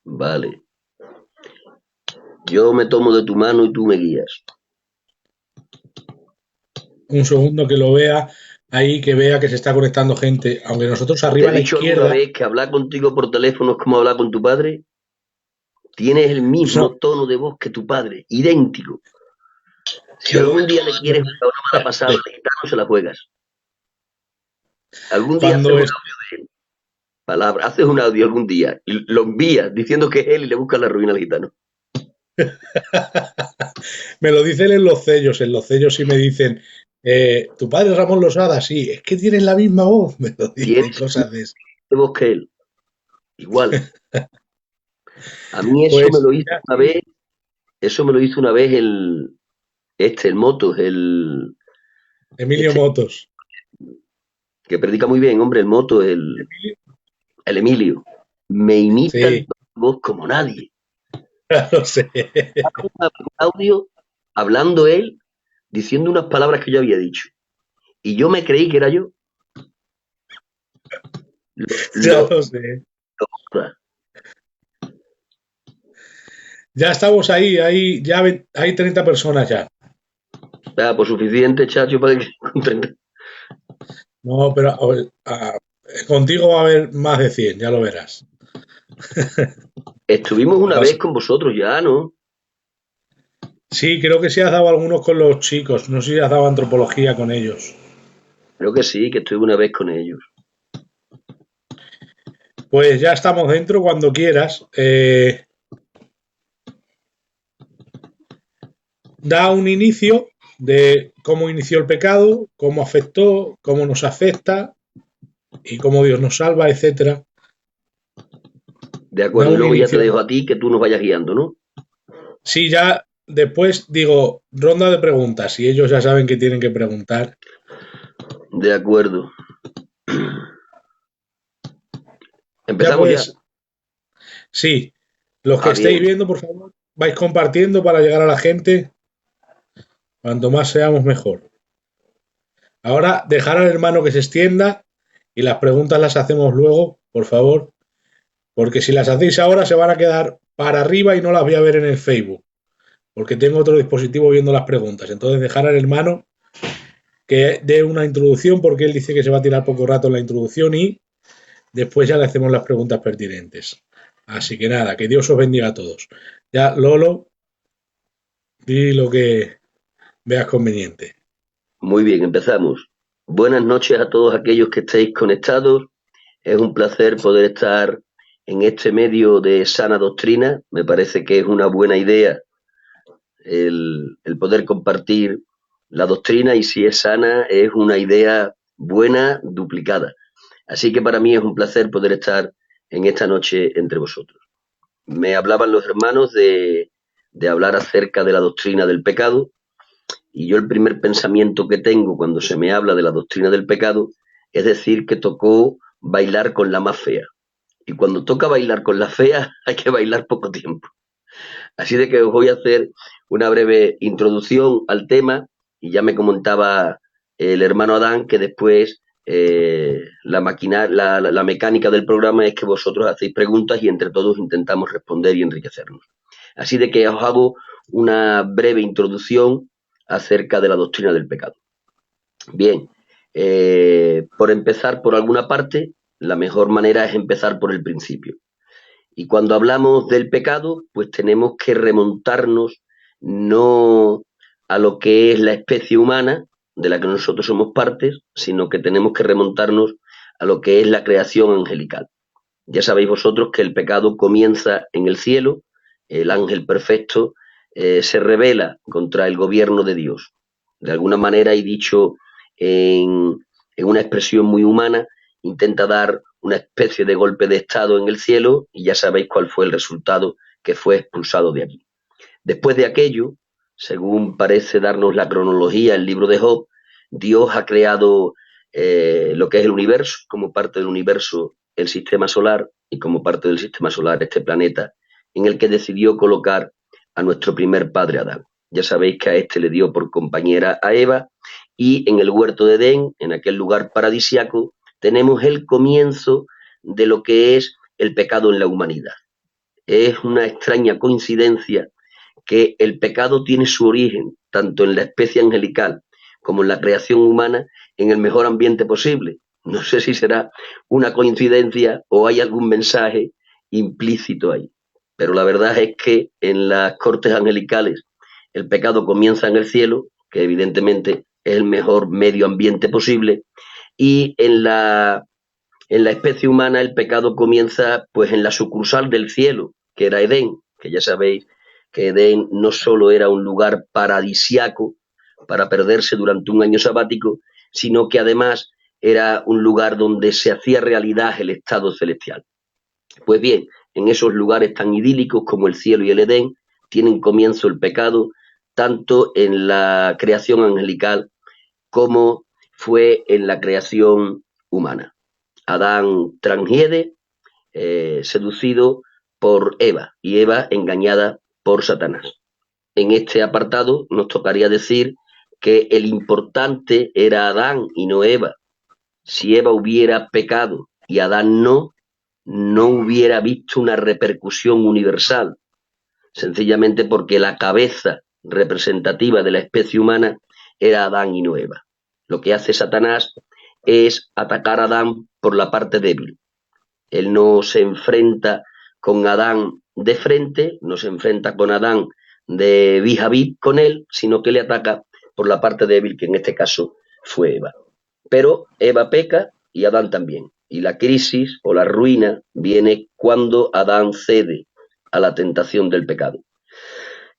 Vale. Yo me tomo de tu mano y tú me guías. Un segundo que lo vea ahí, que vea que se está conectando gente. Aunque nosotros ¿Te arriba he a la dicho alguna izquierda, vez que hablar contigo por teléfono es como hablar con tu padre? Tienes el no, mismo tono de voz que tu padre, idéntico. Si yo, algún día le quieres jugar una mala pasada al gitano, se la juegas. Algún día haces cuando un es, audio de él. Palabra, haces un audio algún día y lo envías diciendo que es él y le buscas la ruina al gitano. me lo dicen en los sellos sí me dicen, tu padre es Ramón Losada, sí, es que tienes la misma voz, me lo dicen Tienes cosas de eso. de voz que él. Igual. A mí eso me Pues lo hizo ya, una vez, eso me lo hizo una vez el Motos, Emilio este, Motos. que predica muy bien, hombre, el Moto, el Emilio. Me imita el Sí, tono de voz como nadie. lo sé. Un audio hablando él, diciendo unas palabras que yo había dicho. Y yo me creí que era yo. Ya Lo, lo sé. lo- Ya estamos ahí ya hay 30 personas ya. pues suficiente, chacho, para que No, pero contigo va a haber más de 100, ya lo verás. estuvimos Lo que una pasa- vez con vosotros ya, ¿no? Sí, creo que sí has dado algunos con los chicos, no sé si has dado antropología con ellos. Creo que sí, que estuve una vez con ellos. Pues ya estamos dentro cuando quieras. Da un inicio de cómo inició el pecado, cómo afectó, cómo nos afecta y cómo Dios nos salva, etcétera. De Da acuerdo, y un luego ya te inicio. dejo a ti que tú nos vayas guiando, ¿no? Sí, ya después digo ronda de preguntas y ellos ya saben que tienen que preguntar. De acuerdo. Ya Empezamos ya. pues, sí, los que Ah, estéis bien. viendo, por favor, vais compartiendo para llegar a la gente. Cuanto más seamos, mejor. Ahora, dejar al hermano que se extienda y las preguntas las hacemos luego, por favor, porque si las hacéis ahora se van a quedar para arriba y no las voy a ver en el Facebook, porque tengo otro dispositivo viendo las preguntas. Entonces, dejar al hermano que dé una introducción, porque él dice que se va a tirar poco rato en la introducción y después ya le hacemos las preguntas pertinentes. Así que nada, que Dios os bendiga a todos. Ya, Lolo, di lo que veas conveniente. Muy bien, empezamos. Buenas noches a todos aquellos que estéis conectados. Es un placer poder estar en este medio de sana doctrina. Me parece que es una buena idea el poder compartir la doctrina y si es sana es una idea buena duplicada. Así que para mí es un placer poder estar en esta noche entre vosotros. Me hablaban los hermanos de hablar acerca de la doctrina del pecado y yo el primer pensamiento que tengo cuando se me habla de la doctrina del pecado es decir que tocó bailar con la más fea. Y cuando toca bailar con la fea hay que bailar poco tiempo. Así de que os voy a hacer una breve introducción al tema y ya me comentaba el hermano Adán que después la mecánica del programa es que vosotros hacéis preguntas y entre todos intentamos responder y enriquecernos. Así de que os hago una breve introducción acerca de la doctrina del pecado. Bien, por empezar por alguna parte, la mejor manera es empezar por el principio. Y cuando hablamos del pecado, pues tenemos que remontarnos no a lo que es la especie humana, de la que nosotros somos partes, sino que tenemos que remontarnos a lo que es la creación angelical. Ya sabéis vosotros que el pecado comienza en el cielo, el ángel perfecto se rebela contra el gobierno de Dios. De alguna manera, y dicho en una expresión muy humana, intenta dar una especie de golpe de estado en el cielo y ya sabéis cuál fue el resultado, que fue expulsado de aquí. Después de aquello, según parece darnos la cronología, el libro de Job, Dios ha creado lo que es el universo, como parte del universo el sistema solar y como parte del sistema solar este planeta, en el que decidió colocar a nuestro primer padre Adán. Ya sabéis que a este le dio por compañera a Eva y en el huerto de Edén, en aquel lugar paradisiaco, tenemos el comienzo de lo que es el pecado en la humanidad. Es una extraña coincidencia que el pecado tiene su origen, tanto en la especie angelical como en la creación humana, en el mejor ambiente posible. No sé si será una coincidencia o hay algún mensaje implícito ahí. Pero la verdad es que en las cortes angelicales el pecado comienza en el cielo, que evidentemente es el mejor medio ambiente posible, y en la especie humana el pecado comienza pues en la sucursal del cielo, que era Edén, que ya sabéis que Edén no solo era un lugar paradisiaco para perderse durante un año sabático, sino que además era un lugar donde se hacía realidad el estado celestial. Pues bien, en esos lugares tan idílicos como el cielo y el Edén, tienen comienzo el pecado, tanto en la creación angelical como fue en la creación humana. Adán transgrede, seducido por Eva, y Eva engañada por Satanás. En este apartado nos tocaría decir que el importante era Adán y no Eva. Si Eva hubiera pecado y Adán no hubiera visto una repercusión universal, sencillamente porque la cabeza representativa de la especie humana era Adán y no Eva. Lo que hace Satanás es atacar a Adán por la parte débil. Él no se enfrenta con Adán de frente, no se enfrenta con Adán de vis a vis con él, sino que le ataca por la parte débil, que en este caso fue Eva. Pero Eva peca y Adán también. Y la crisis o la ruina viene cuando Adán cede a la tentación del pecado.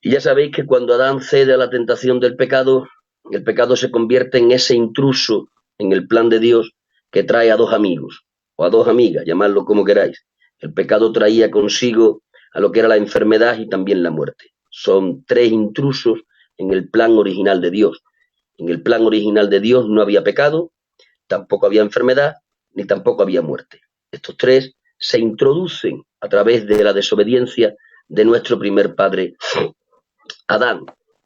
Y ya sabéis que cuando Adán cede a la tentación del pecado, el pecado se convierte en ese intruso en el plan de Dios que trae a dos amigos o a dos amigas, llamadlo como queráis. El pecado traía consigo a lo que era la enfermedad y también la muerte. Son tres intrusos en el plan original de Dios. En el plan original de Dios no había pecado, tampoco había enfermedad, ni tampoco había muerte. Estos tres se introducen a través de la desobediencia de nuestro primer padre, Adán.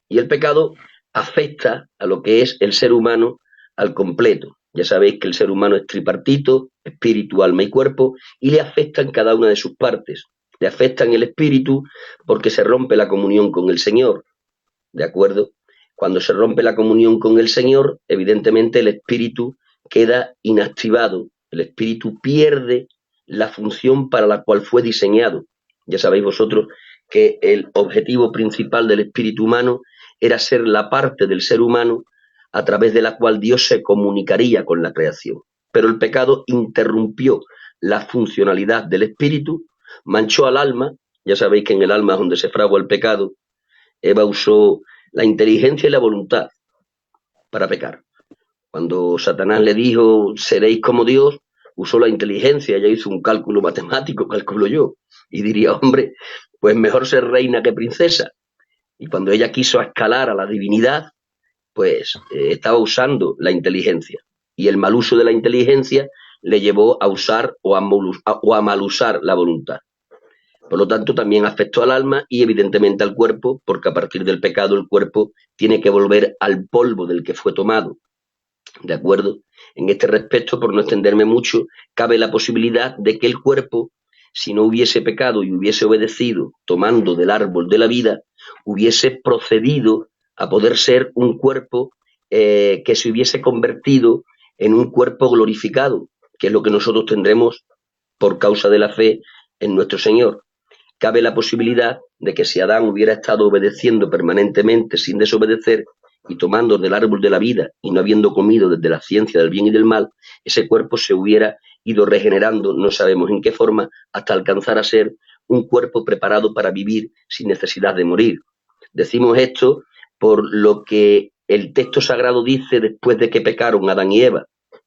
Y el pecado afecta a lo que es el ser humano al completo. Ya sabéis que el ser humano es tripartito, espíritu, alma y cuerpo, y le afectan cada una de sus partes. Le afectan el espíritu porque se rompe la comunión con el Señor, ¿de acuerdo? Cuando se rompe la comunión con el Señor, evidentemente el espíritu queda inactivado, el espíritu pierde la función para la cual fue diseñado. Ya sabéis vosotros que el objetivo principal del espíritu humano era ser la parte del ser humano a través de la cual Dios se comunicaría con la creación. Pero el pecado interrumpió la funcionalidad del espíritu, manchó al alma. Ya sabéis que en el alma es donde se fragua el pecado. Eva usó la inteligencia y la voluntad para pecar. Cuando Satanás le dijo, seréis como Dios, usó la inteligencia, ella hizo un cálculo matemático, calculo yo, y diría, hombre, pues mejor ser reina que princesa. Y cuando ella quiso escalar a la divinidad, pues estaba usando la inteligencia. Y el mal uso de la inteligencia le llevó a usar o a mal usar la voluntad. Por lo tanto, también afectó al alma y evidentemente al cuerpo, porque a partir del pecado el cuerpo tiene que volver al polvo del que fue tomado. ¿De acuerdo? En este respecto, por no extenderme mucho, cabe la posibilidad de que el cuerpo, si no hubiese pecado y hubiese obedecido tomando del árbol de la vida, hubiese procedido a poder ser un cuerpo que se hubiese convertido en un cuerpo glorificado, que es lo que nosotros tendremos por causa de la fe en nuestro Señor. Cabe la posibilidad de que si Adán hubiera estado obedeciendo permanentemente sin desobedecer y tomando del árbol de la vida y no habiendo comido desde la ciencia del bien y del mal, ese cuerpo se hubiera ido regenerando, no sabemos en qué forma, hasta alcanzar a ser un cuerpo preparado para vivir sin necesidad de morir. Decimos esto por lo que el texto sagrado dice después de que pecaron Adán y Eva,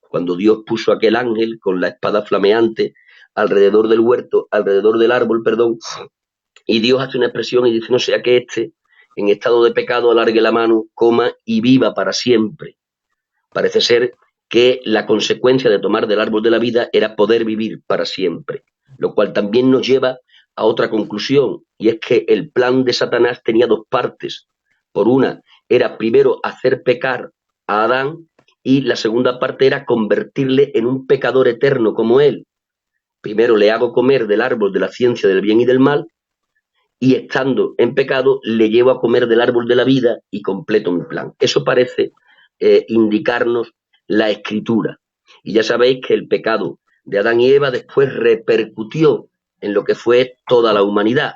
cuando Dios puso aquel ángel con la espada flameante alrededor del huerto, alrededor del árbol, perdón, y Dios hace una expresión y dice, no sea que en estado de pecado, alargue la mano, coma y viva para siempre. Parece ser que la consecuencia de tomar del árbol de la vida era poder vivir para siempre, lo cual también nos lleva a otra conclusión, y es que el plan de Satanás tenía dos partes. Por una, era primero hacer pecar a Adán, y la segunda parte era convertirle en un pecador eterno como él. Primero le hago comer del árbol de la ciencia del bien y del mal, y estando en pecado le llevo a comer del árbol de la vida y completo mi plan. Eso parece indicarnos la Escritura. Y ya sabéis que el pecado de Adán y Eva después repercutió en lo que fue toda la humanidad.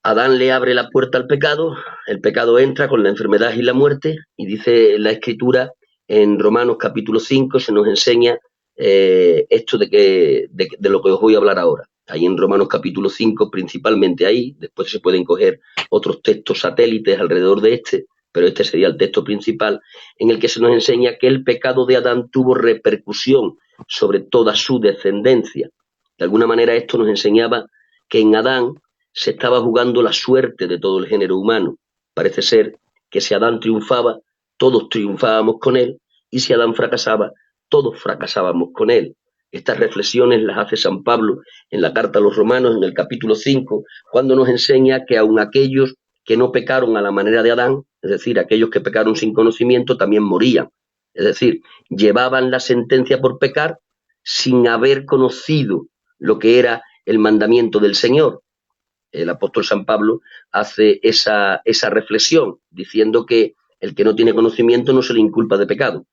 Adán le abre la puerta al pecado, el pecado entra con la enfermedad y la muerte, y dice la Escritura en Romanos capítulo 5, se nos enseña esto de lo que os voy a hablar ahora. Ahí en Romanos capítulo 5, principalmente ahí, después se pueden coger otros textos satélites alrededor de este, pero este sería el texto principal, en el que se nos enseña que el pecado de Adán tuvo repercusión sobre toda su descendencia. De alguna manera esto nos enseñaba que en Adán se estaba jugando la suerte de todo el género humano. Parece ser que si Adán triunfaba, todos triunfábamos con él, y si Adán fracasaba, todos fracasábamos con él. Estas reflexiones las hace San Pablo en la carta a los Romanos, en el capítulo 5, cuando nos enseña que aun aquellos que no pecaron a la manera de Adán, es decir, aquellos que pecaron sin conocimiento, también morían. Es decir, llevaban la sentencia por pecar sin haber conocido lo que era el mandamiento del Señor. El apóstol San Pablo hace esa reflexión, diciendo que el que no tiene conocimiento no se le inculpa de pecado.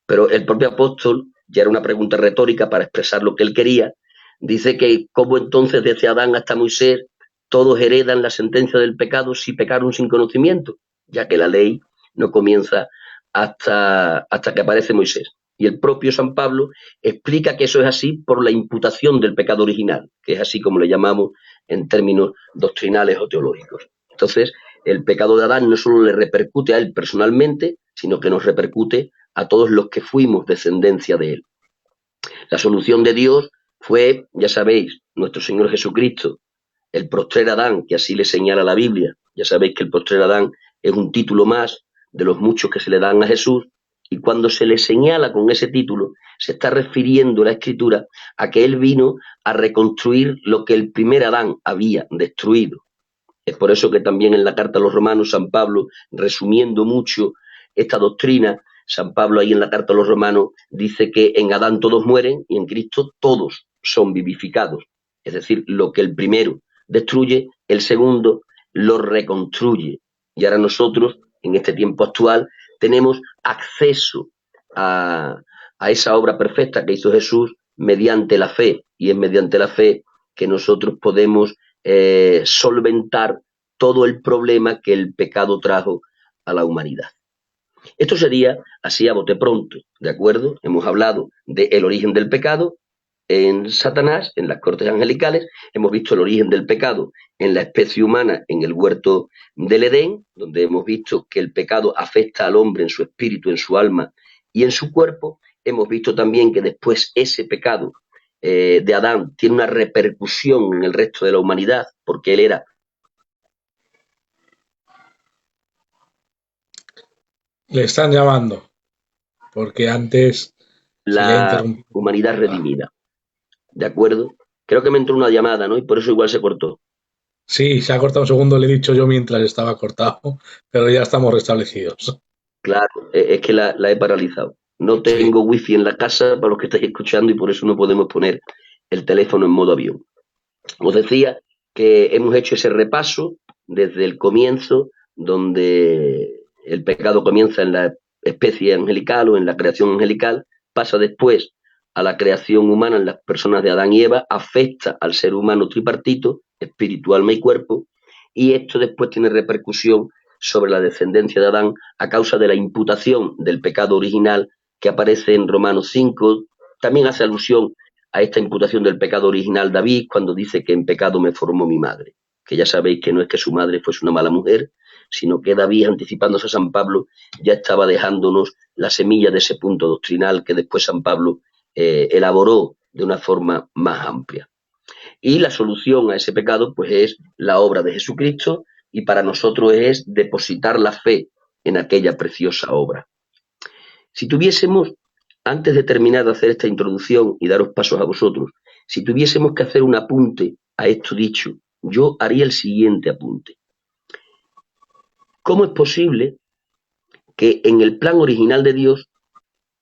Pero el propio apóstol, ya era una pregunta retórica para expresar lo que él quería, dice que cómo entonces desde Adán hasta Moisés todos heredan la sentencia del pecado si pecaron sin conocimiento, ya que la ley no comienza hasta que aparece Moisés. Y el propio San Pablo explica que eso es así por la imputación del pecado original, que es así como le llamamos en términos doctrinales o teológicos. Entonces, el pecado de Adán no solo le repercute a él personalmente, sino que nos repercute a todos los que fuimos descendencia de él. La solución de Dios fue, ya sabéis, nuestro Señor Jesucristo, el postrer Adán, que así le señala la Biblia. Ya sabéis que el postrer Adán es un título más de los muchos que se le dan a Jesús, y cuando se le señala con ese título, se está refiriendo la Escritura a que él vino a reconstruir lo que el primer Adán había destruido. Es por eso que también en la carta a los Romanos, San Pablo, resumiendo mucho esta doctrina, San Pablo ahí en la carta a los Romanos dice que en Adán todos mueren y en Cristo todos son vivificados. Es decir, lo que el primero destruye, el segundo lo reconstruye. Y ahora nosotros, en este tiempo actual, tenemos acceso a esa obra perfecta que hizo Jesús mediante la fe. Y es mediante la fe que nosotros podemos solventar todo el problema que el pecado trajo a la humanidad. Esto sería así a bote pronto, ¿de acuerdo? Hemos hablado del origen del pecado en Satanás, en las cortes angelicales, hemos visto el origen del pecado en la especie humana en el huerto del Edén, donde hemos visto que el pecado afecta al hombre en su espíritu, en su alma y en su cuerpo. Hemos visto también que después ese pecado de Adán tiene una repercusión en el resto de la humanidad, porque él era Le están llamando, porque antes se le ha la interrumpido. humanidad redimida. ¿De acuerdo? Creo que me entró una llamada, ¿no? Y por eso igual se cortó. Sí, se ha cortado un segundo, le he dicho yo mientras estaba cortado, pero ya estamos restablecidos. Claro, es que la he paralizado. No Sí, tengo wifi en la casa para los que estáis escuchando y por eso no podemos poner el teléfono en modo avión. Os decía que hemos hecho ese repaso desde el comienzo, donde el pecado comienza en la especie angelical o en la creación angelical, pasa después a la creación humana en las personas de Adán y Eva, afecta al ser humano tripartito, espíritu, alma y cuerpo, y esto después tiene repercusión sobre la descendencia de Adán a causa de la imputación del pecado original que aparece en Romanos 5. También hace alusión a esta imputación del pecado original David cuando dice que en pecado me formó mi madre, que ya sabéis que no es que su madre fuese una mala mujer, sino que David, anticipándose a San Pablo, ya estaba dejándonos la semilla de ese punto doctrinal que después San Pablo elaboró de una forma más amplia. Y la solución a ese pecado pues es la obra de Jesucristo, y para nosotros es depositar la fe en aquella preciosa obra. Si tuviésemos, antes de terminar de hacer esta introducción y daros pasos a vosotros, si tuviésemos que hacer un apunte a esto dicho, yo haría el siguiente apunte. ¿Cómo es posible que en el plan original de Dios,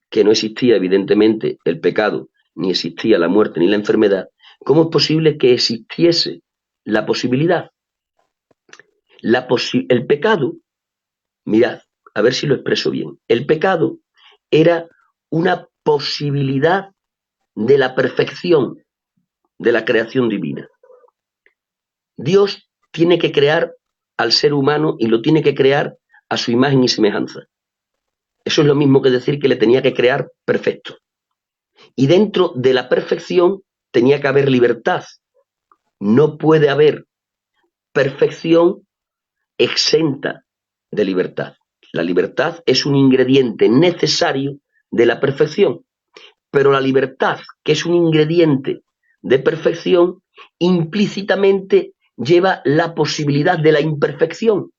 que no existía evidentemente el pecado, ni existía la muerte ni la enfermedad, cómo es posible que existiese la posibilidad El pecado, mirad, a ver si lo expreso bien, el pecado era una posibilidad de la perfección de la creación divina. Dios tiene que crear al ser humano y lo tiene que crear a su imagen y semejanza. Eso es lo mismo que decir que le tenía que crear perfecto. Y dentro de la perfección tenía que haber libertad. No puede haber perfección exenta de libertad. La libertad es un ingrediente necesario de la perfección, pero la libertad, que es un ingrediente de perfección, implícitamente lleva la posibilidad de la imperfección.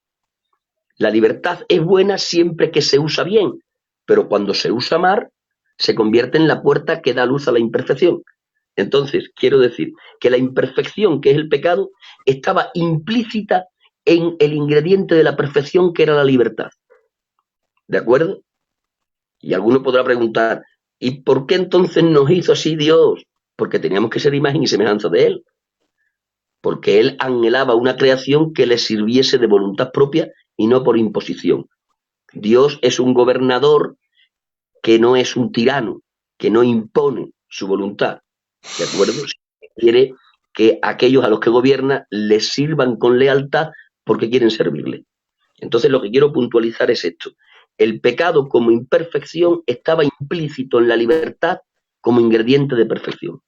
La libertad es buena siempre que se usa bien, pero cuando se usa mal, se convierte en la puerta que da luz a la imperfección. Entonces, quiero decir que la imperfección, que es el pecado, estaba implícita en el ingrediente de la perfección, que era la libertad. ¿De acuerdo? Y alguno podrá preguntar, ¿y por qué entonces nos hizo así Dios? Porque teníamos que ser imagen y semejanza de Él. Porque Él anhelaba una creación que le sirviese de voluntad propia y no por imposición. Dios es un gobernador que no es un tirano, que no impone su voluntad. ¿De acuerdo? Quiere que aquellos a los que gobierna les sirvan con lealtad porque quieren servirle. Entonces lo que quiero puntualizar es esto. El pecado como imperfección estaba implícito en la libertad como ingrediente de perfección.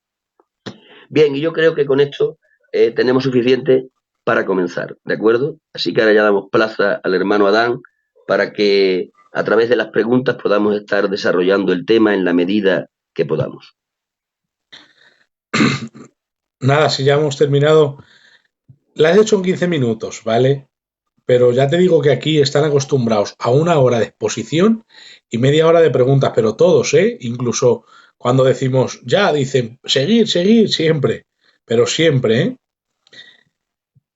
Bien, y yo creo que con esto tenemos suficiente para comenzar, ¿de acuerdo? Así que ahora ya damos plaza al hermano Adán para que a través de las preguntas podamos estar desarrollando el tema en la medida que podamos. Nada, si ya hemos terminado, la has hecho en 15 minutos, ¿vale? Pero ya te digo que aquí están acostumbrados a 1 hora de exposición y media hora de preguntas, pero todos, ¿eh? Incluso cuando decimos ya, dicen seguir, seguir, siempre, pero siempre, ¿eh?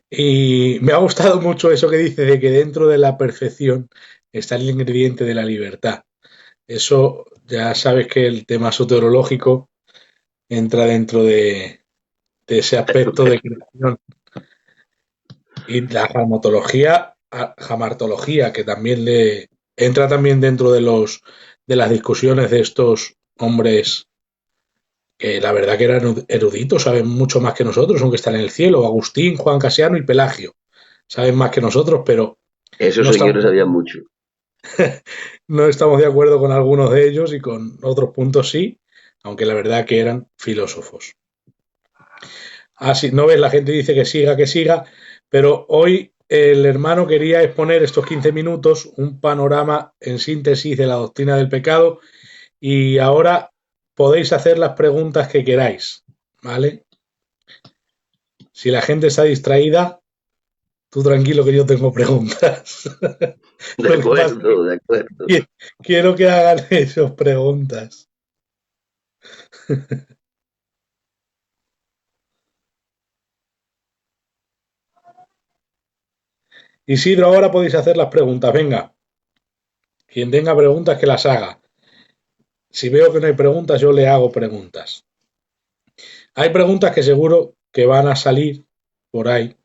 Y me ha gustado mucho eso que dice de que dentro de la perfección está el ingrediente de la libertad. Eso ya sabes que el tema soteriológico entra dentro de ese aspecto de creación. Y la jamartología, que también le entra también dentro de las discusiones de estos hombres que la verdad que eran eruditos, saben mucho más que nosotros, aunque están en el cielo. Agustín, Juan Casiano y Pelagio saben más que nosotros, pero Esos no estamos, señores sabían mucho. no estamos de acuerdo con algunos de ellos y con otros puntos sí, aunque la verdad que eran filósofos. Así, no ves, la gente dice que siga, pero hoy el hermano quería exponer estos 15 minutos un panorama en síntesis de la doctrina del pecado y ahora podéis hacer las preguntas que queráis, ¿vale? Si la gente está distraída, tú tranquilo que yo tengo preguntas. De Lo que pasa acuerdo, de acuerdo. es que quiero que hagan esas preguntas. Isidro, ahora podéis hacer las preguntas, venga. Quien tenga preguntas que las haga. Si veo que no hay preguntas, yo le hago preguntas. Hay preguntas que seguro que van a salir por ahí.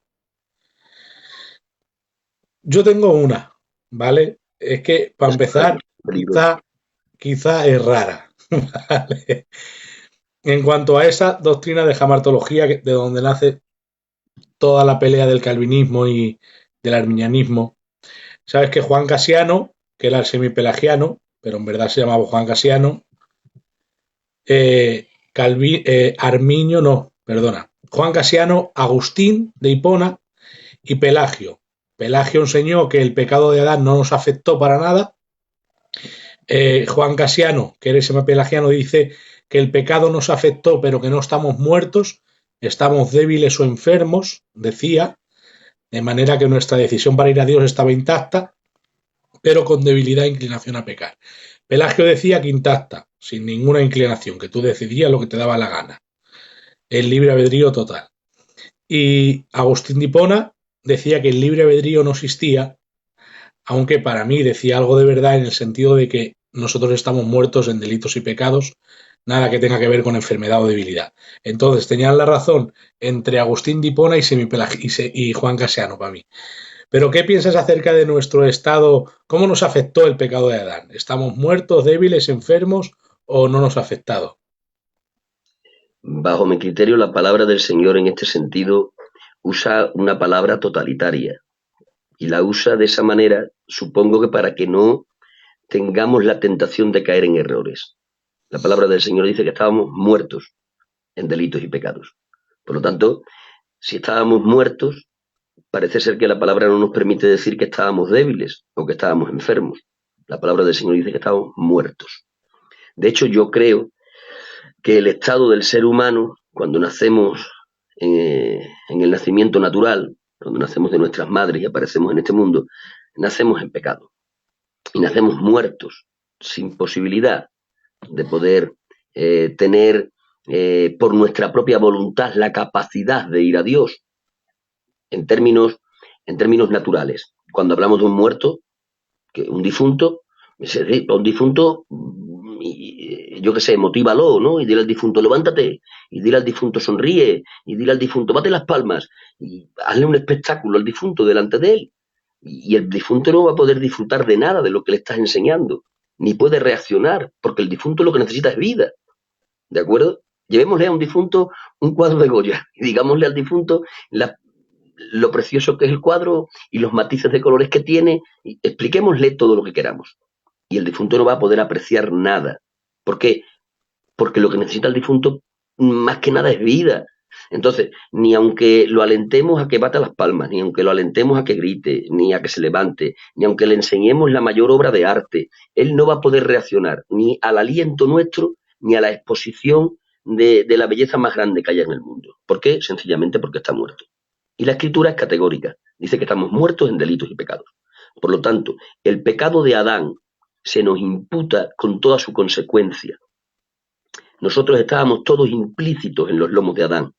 Yo tengo una, ¿vale? Es que para empezar, Peligroso. quizá es rara. ¿Vale? En cuanto a esa doctrina de jamartología, de donde nace toda la pelea del calvinismo y del arminianismo, sabes que Juan Casiano, que era el semipelagiano, pero en verdad se llamaba Juan Casiano, Arminio no, perdona, Juan Casiano, Agustín de Hipona y Pelagio. Pelagio enseñó que el pecado de Adán no nos afectó para nada. Juan Casiano, que era ese pelagiano, dice que el pecado nos afectó, pero que no estamos muertos, estamos débiles o enfermos, decía, de manera que nuestra decisión para ir a Dios estaba intacta, pero con debilidad e inclinación a pecar. Pelagio decía que intacta, sin ninguna inclinación, que tú decidías lo que te daba la gana. El libre albedrío total. Y Agustín de Hipona decía que el libre albedrío no existía, aunque para mí decía algo de verdad en el sentido de que nosotros estamos muertos en delitos y pecados, nada que tenga que ver con enfermedad o debilidad. Entonces tenían la razón entre Agustín de Hipona y Juan Casiano para mí. Pero ¿qué piensas acerca de nuestro estado? ¿Cómo nos afectó el pecado de Adán? ¿Estamos muertos, débiles, enfermos o no nos ha afectado? Bajo mi criterio, la palabra del Señor en este sentido usa una palabra totalitaria y la usa de esa manera, supongo que para que no tengamos la tentación de caer en errores. La palabra del Señor dice que estábamos muertos en delitos y pecados. Por lo tanto, si estábamos muertos, parece ser que la palabra no nos permite decir que estábamos débiles o que estábamos enfermos. La palabra del Señor dice que estábamos muertos. De hecho, yo creo que el estado del ser humano, cuando nacemos en el nacimiento natural, cuando nacemos de nuestras madres y aparecemos en este mundo, nacemos en pecado y nacemos muertos, sin posibilidad de poder tener por nuestra propia voluntad la capacidad de ir a Dios en términos, en términos naturales. Cuando hablamos de un muerto, que un difunto, un difunto, yo qué sé, motívalo, ¿no? Y dile al difunto, levántate, y dile al difunto, sonríe, y dile al difunto, bate las palmas, y hazle un espectáculo al difunto delante de él. Y el difunto no va a poder disfrutar de nada de lo que le estás enseñando, ni puede reaccionar, porque el difunto lo que necesita es vida, ¿de acuerdo? Llevémosle a un difunto un cuadro de Goya, y digámosle al difunto lo precioso que es el cuadro y los matices de colores que tiene, y expliquémosle todo lo que queramos. Y el difunto no va a poder apreciar nada. ¿Por qué? Porque lo que necesita el difunto más que nada es vida. Entonces, ni aunque lo alentemos a que bata las palmas, ni aunque lo alentemos a que grite, ni a que se levante, ni aunque le enseñemos la mayor obra de arte, él no va a poder reaccionar ni al aliento nuestro, ni a la exposición de la belleza más grande que haya en el mundo. ¿Por qué? Sencillamente porque está muerto. Y la escritura es categórica, dice que estamos muertos en delitos y pecados. Por lo tanto, el pecado de Adán se nos imputa con toda su consecuencia. Nosotros estábamos todos implícitos en los lomos de Adán.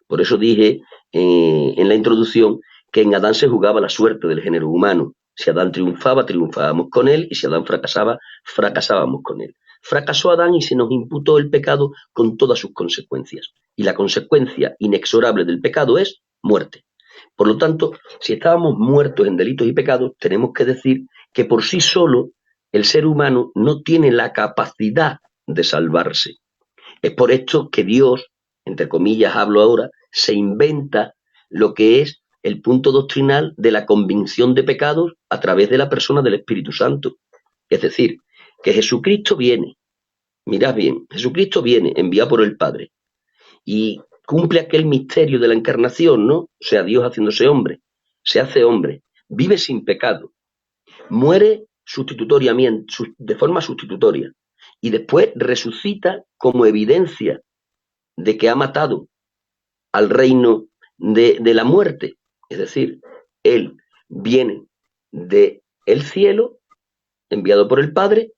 Por eso dije en la introducción que en Adán se jugaba la suerte del género humano. Si Adán triunfaba, triunfábamos con él, y si Adán fracasaba, fracasábamos con él. Fracasó Adán y se nos imputó el pecado con todas sus consecuencias. Y la consecuencia inexorable del pecado es muerte. Por lo tanto, si estábamos muertos en delitos y pecados, tenemos que decir que por sí solo el ser humano no tiene la capacidad de salvarse. Es por esto que Dios, entre comillas hablo ahora, se inventa lo que es el punto doctrinal de la convicción de pecados a través de la persona del Espíritu Santo. Es decir, que Jesucristo viene, mirad bien, Jesucristo viene enviado por el Padre y cumple aquel misterio de la encarnación, ¿no? O sea, Dios haciéndose hombre, se hace hombre, vive sin pecado, muere sustitutoriamente, de forma sustitutoria, y después resucita como evidencia de que ha matado al reino de la muerte. Es decir, él viene del cielo, enviado por el Padre,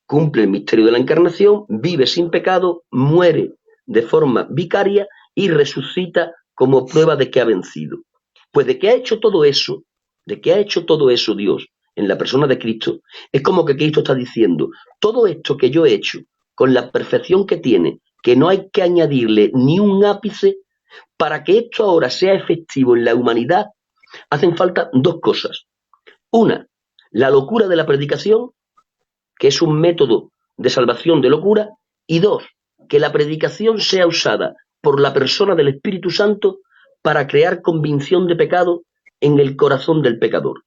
cumple el misterio de la encarnación, vive sin pecado, muere de forma vicaria y resucita como prueba de que ha vencido. Pues de que ha hecho todo eso, de que ha hecho todo eso Dios en la persona de Cristo, es como que Cristo está diciendo, todo esto que yo he hecho, con la perfección que tiene, que no hay que añadirle ni un ápice, para que esto ahora sea efectivo en la humanidad, hacen falta dos cosas. Una, la locura de la predicación, que es un método de salvación de locura, y dos, que la predicación sea usada por la persona del Espíritu Santo para crear convicción de pecado en el corazón del pecador.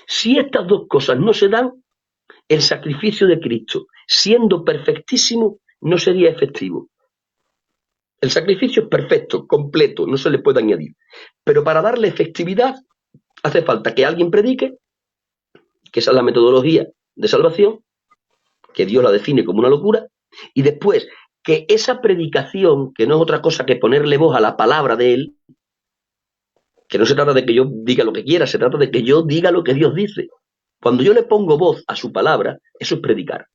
Si estas dos cosas no se dan, el sacrificio de Cristo, siendo perfectísimo, no sería efectivo. El sacrificio es perfecto, completo, no se le puede añadir. Pero para darle efectividad, hace falta que alguien predique, que esa es la metodología de salvación, que Dios la define como una locura, y después que esa predicación, que no es otra cosa que ponerle voz a la palabra de Él, que no se trata de que yo diga lo que quiera, se trata de que yo diga lo que Dios dice. Cuando yo le pongo voz a su palabra, eso es predicar.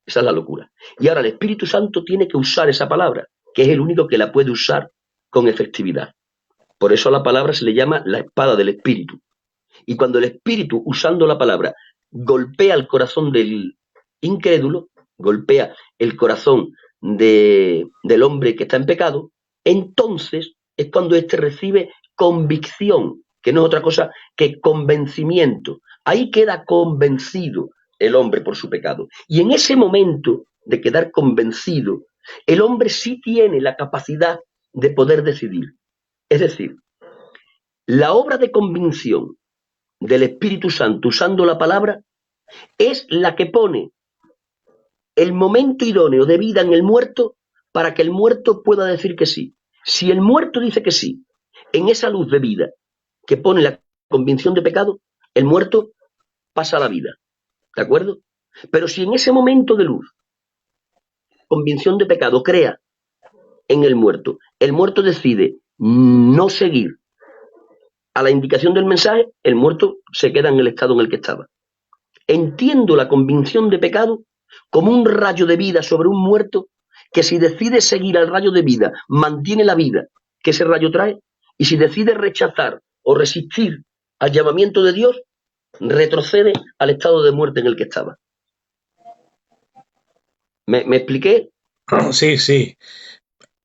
Esa es la locura. Y ahora el Espíritu Santo tiene que usar esa palabra, que es el único que la puede usar con efectividad. Por eso a la palabra se le llama la espada del Espíritu. Y cuando el Espíritu, usando la palabra, golpea el corazón del incrédulo, golpea el corazón del hombre que está en pecado, entonces es cuando éste recibe convicción, que no es otra cosa que convencimiento. Ahí queda convencido el hombre por su pecado. Y en ese momento de quedar convencido, el hombre sí tiene la capacidad de poder decidir. Es decir, la obra de convicción del Espíritu Santo usando la palabra es la que pone el momento idóneo de vida en el muerto para que el muerto pueda decir que sí. Si el muerto dice que sí, en esa luz de vida que pone la convicción de pecado, el muerto pasa a la vida. ¿De acuerdo? Pero si en ese momento de luz, convicción de pecado crea en el muerto decide no seguir a la indicación del mensaje, el muerto se queda en el estado en el que estaba. Entiendo la convicción de pecado como un rayo de vida sobre un muerto que si decide seguir al rayo de vida, mantiene la vida que ese rayo trae, y si decide rechazar o resistir al llamamiento de Dios, retrocede al estado de muerte en el que estaba. ¿Me expliqué? Sí, sí.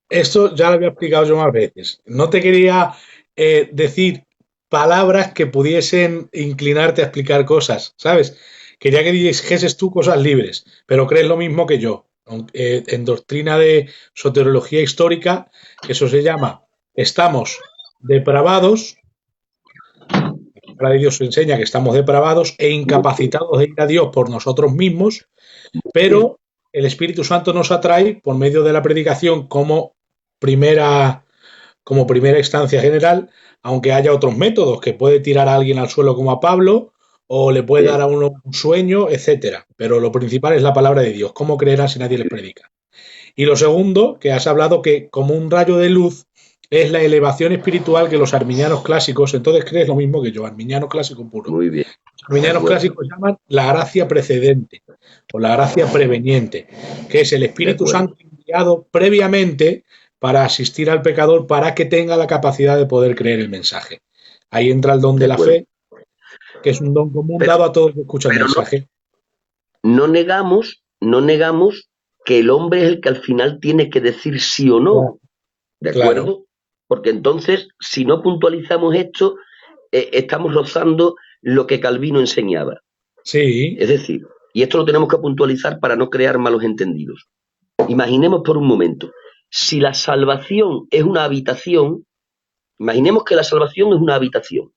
Esto ya lo había explicado yo más veces. No te quería decir palabras que pudiesen inclinarte a explicar cosas, ¿sabes? Quería que dijeses tú cosas libres, pero crees lo mismo que yo. En doctrina de soteriología histórica, eso se llama estamos depravados, la palabra de Dios enseña que estamos depravados e incapacitados de ir a Dios por nosotros mismos, pero el Espíritu Santo nos atrae por medio de la predicación primera, como primera instancia general, aunque haya otros métodos, que puede tirar a alguien al suelo como a Pablo, o le puede dar a uno un sueño, etcétera. Pero lo principal es la palabra de Dios. ¿Cómo creerán si nadie les predica? Y lo segundo, que has hablado que como un rayo de luz es la elevación espiritual que los arminianos clásicos, entonces crees lo mismo que yo, arminiano clásico puro. Muy bien. Los arminianos clásicos llaman la gracia precedente o la gracia preveniente, que es el Espíritu Santo enviado previamente para asistir al pecador para que tenga la capacidad de poder creer el mensaje. Ahí entra el don de la fe, que es un don común dado a todos los que escuchan el mensaje. No negamos que el hombre es el que al final tiene que decir sí o no. ¿De acuerdo? Claro. Porque entonces, si no puntualizamos esto, estamos rozando lo que Calvino enseñaba. Sí. Es decir, y esto lo tenemos que puntualizar para no crear malos entendidos. Imaginemos por un momento, si la salvación es una habitación, imaginemos que la salvación es una habitación.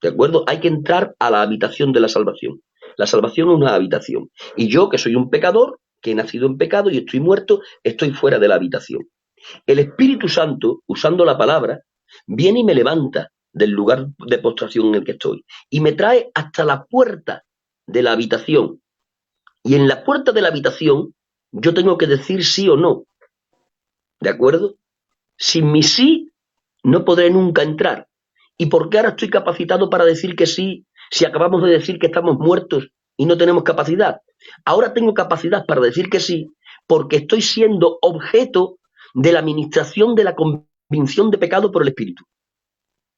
¿De acuerdo? Hay que entrar a la habitación de la salvación. La salvación es una habitación. Y yo, que soy un pecador, que he nacido en pecado y estoy muerto, estoy fuera de la habitación. El Espíritu Santo, usando la palabra, viene y me levanta del lugar de postración en el que estoy y me trae hasta la puerta de la habitación. Y en la puerta de la habitación yo tengo que decir sí o no. ¿De acuerdo? Sin mi sí no podré nunca entrar. ¿Y por qué ahora estoy capacitado para decir que sí si acabamos de decir que estamos muertos y no tenemos capacidad? Ahora tengo capacidad para decir que sí porque estoy siendo objeto de la administración de la convicción de pecado por el Espíritu.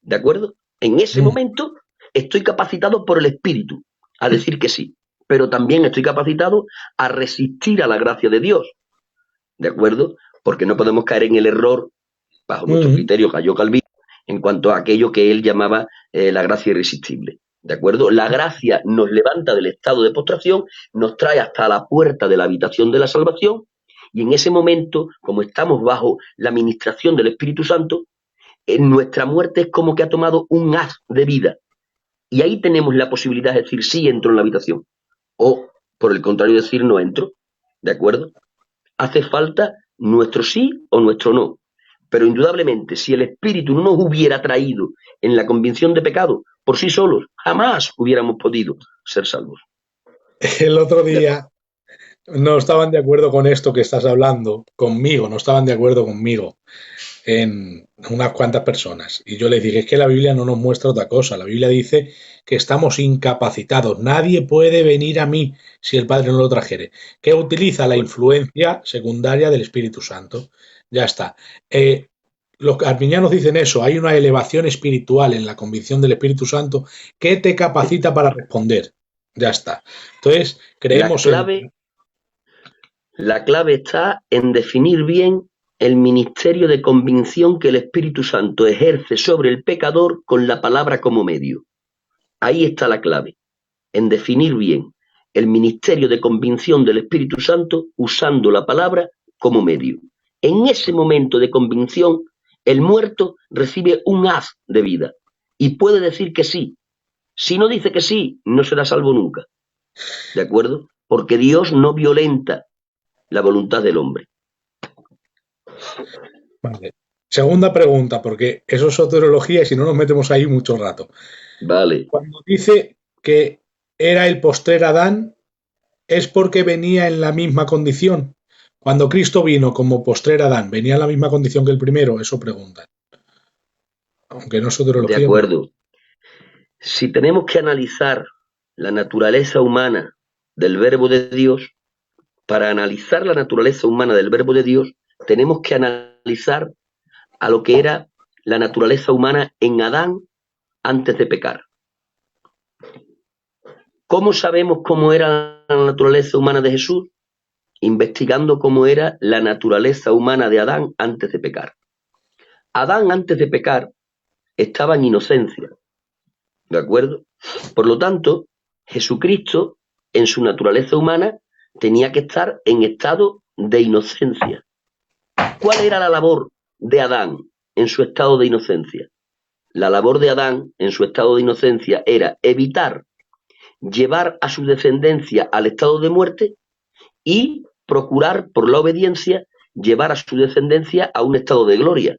¿De acuerdo? En ese momento estoy capacitado por el Espíritu a decir que sí, pero también estoy capacitado a resistir a la gracia de Dios. ¿De acuerdo? Porque no podemos caer en el error, bajo nuestro criterio, cayó Calvino, en cuanto a aquello que él llamaba la gracia irresistible. ¿De acuerdo? La gracia nos levanta del estado de postración, nos trae hasta la puerta de la habitación de la salvación, y en ese momento, como estamos bajo la administración del Espíritu Santo, en nuestra muerte es como que ha tomado un haz de vida. Y ahí tenemos la posibilidad de decir sí entro en la habitación. O, por el contrario, decir no entro. ¿De acuerdo? Hace falta nuestro sí o nuestro no. Pero indudablemente, si el Espíritu no nos hubiera traído en la convicción de pecado, por sí solos, jamás hubiéramos podido ser salvos. El otro día no estaban de acuerdo con esto que estás hablando, conmigo, no estaban de acuerdo conmigo en unas cuantas personas. Y yo les dije, es que la Biblia no nos muestra otra cosa. La Biblia dice que estamos incapacitados. Nadie puede venir a mí si el Padre no lo trajere. Que utiliza la influencia secundaria del Espíritu Santo. Ya está. Los arminianos dicen eso. Hay una elevación espiritual en la convicción del Espíritu Santo que te capacita para responder. Ya está. Entonces, creemos la clave está en definir bien el ministerio de convicción que el Espíritu Santo ejerce sobre el pecador con la palabra como medio. Ahí está la clave, en definir bien el ministerio de convicción del Espíritu Santo usando la palabra como medio. En ese momento de convicción, el muerto recibe un haz de vida y puede decir que sí. Si no dice que sí, no será salvo nunca. ¿De acuerdo? Porque Dios no violenta la voluntad del hombre. Vale. Segunda pregunta, porque eso es soteriología y si no nos metemos ahí mucho rato. Vale. Cuando dice que era el postrer Adán, ¿es porque venía en la misma condición? Cuando Cristo vino como postrer Adán, ¿venía en la misma condición que el primero? Eso pregunta. Aunque no es De soteriología, pero... acuerdo. Si tenemos que analizar la naturaleza humana del Verbo de Dios, para analizar la naturaleza humana del Verbo de Dios, tenemos que analizar a lo que era la naturaleza humana en Adán antes de pecar. ¿Cómo sabemos cómo era la naturaleza humana de Jesús? Investigando cómo era la naturaleza humana de Adán antes de pecar. Adán antes de pecar estaba en inocencia, ¿de acuerdo? Por lo tanto, Jesucristo, en su naturaleza humana, tenía que estar en estado de inocencia. ¿Cuál era la labor de Adán en su estado de inocencia? La labor de Adán en su estado de inocencia era evitar llevar a su descendencia al estado de muerte y procurar, por la obediencia, llevar a su descendencia a un estado de gloria.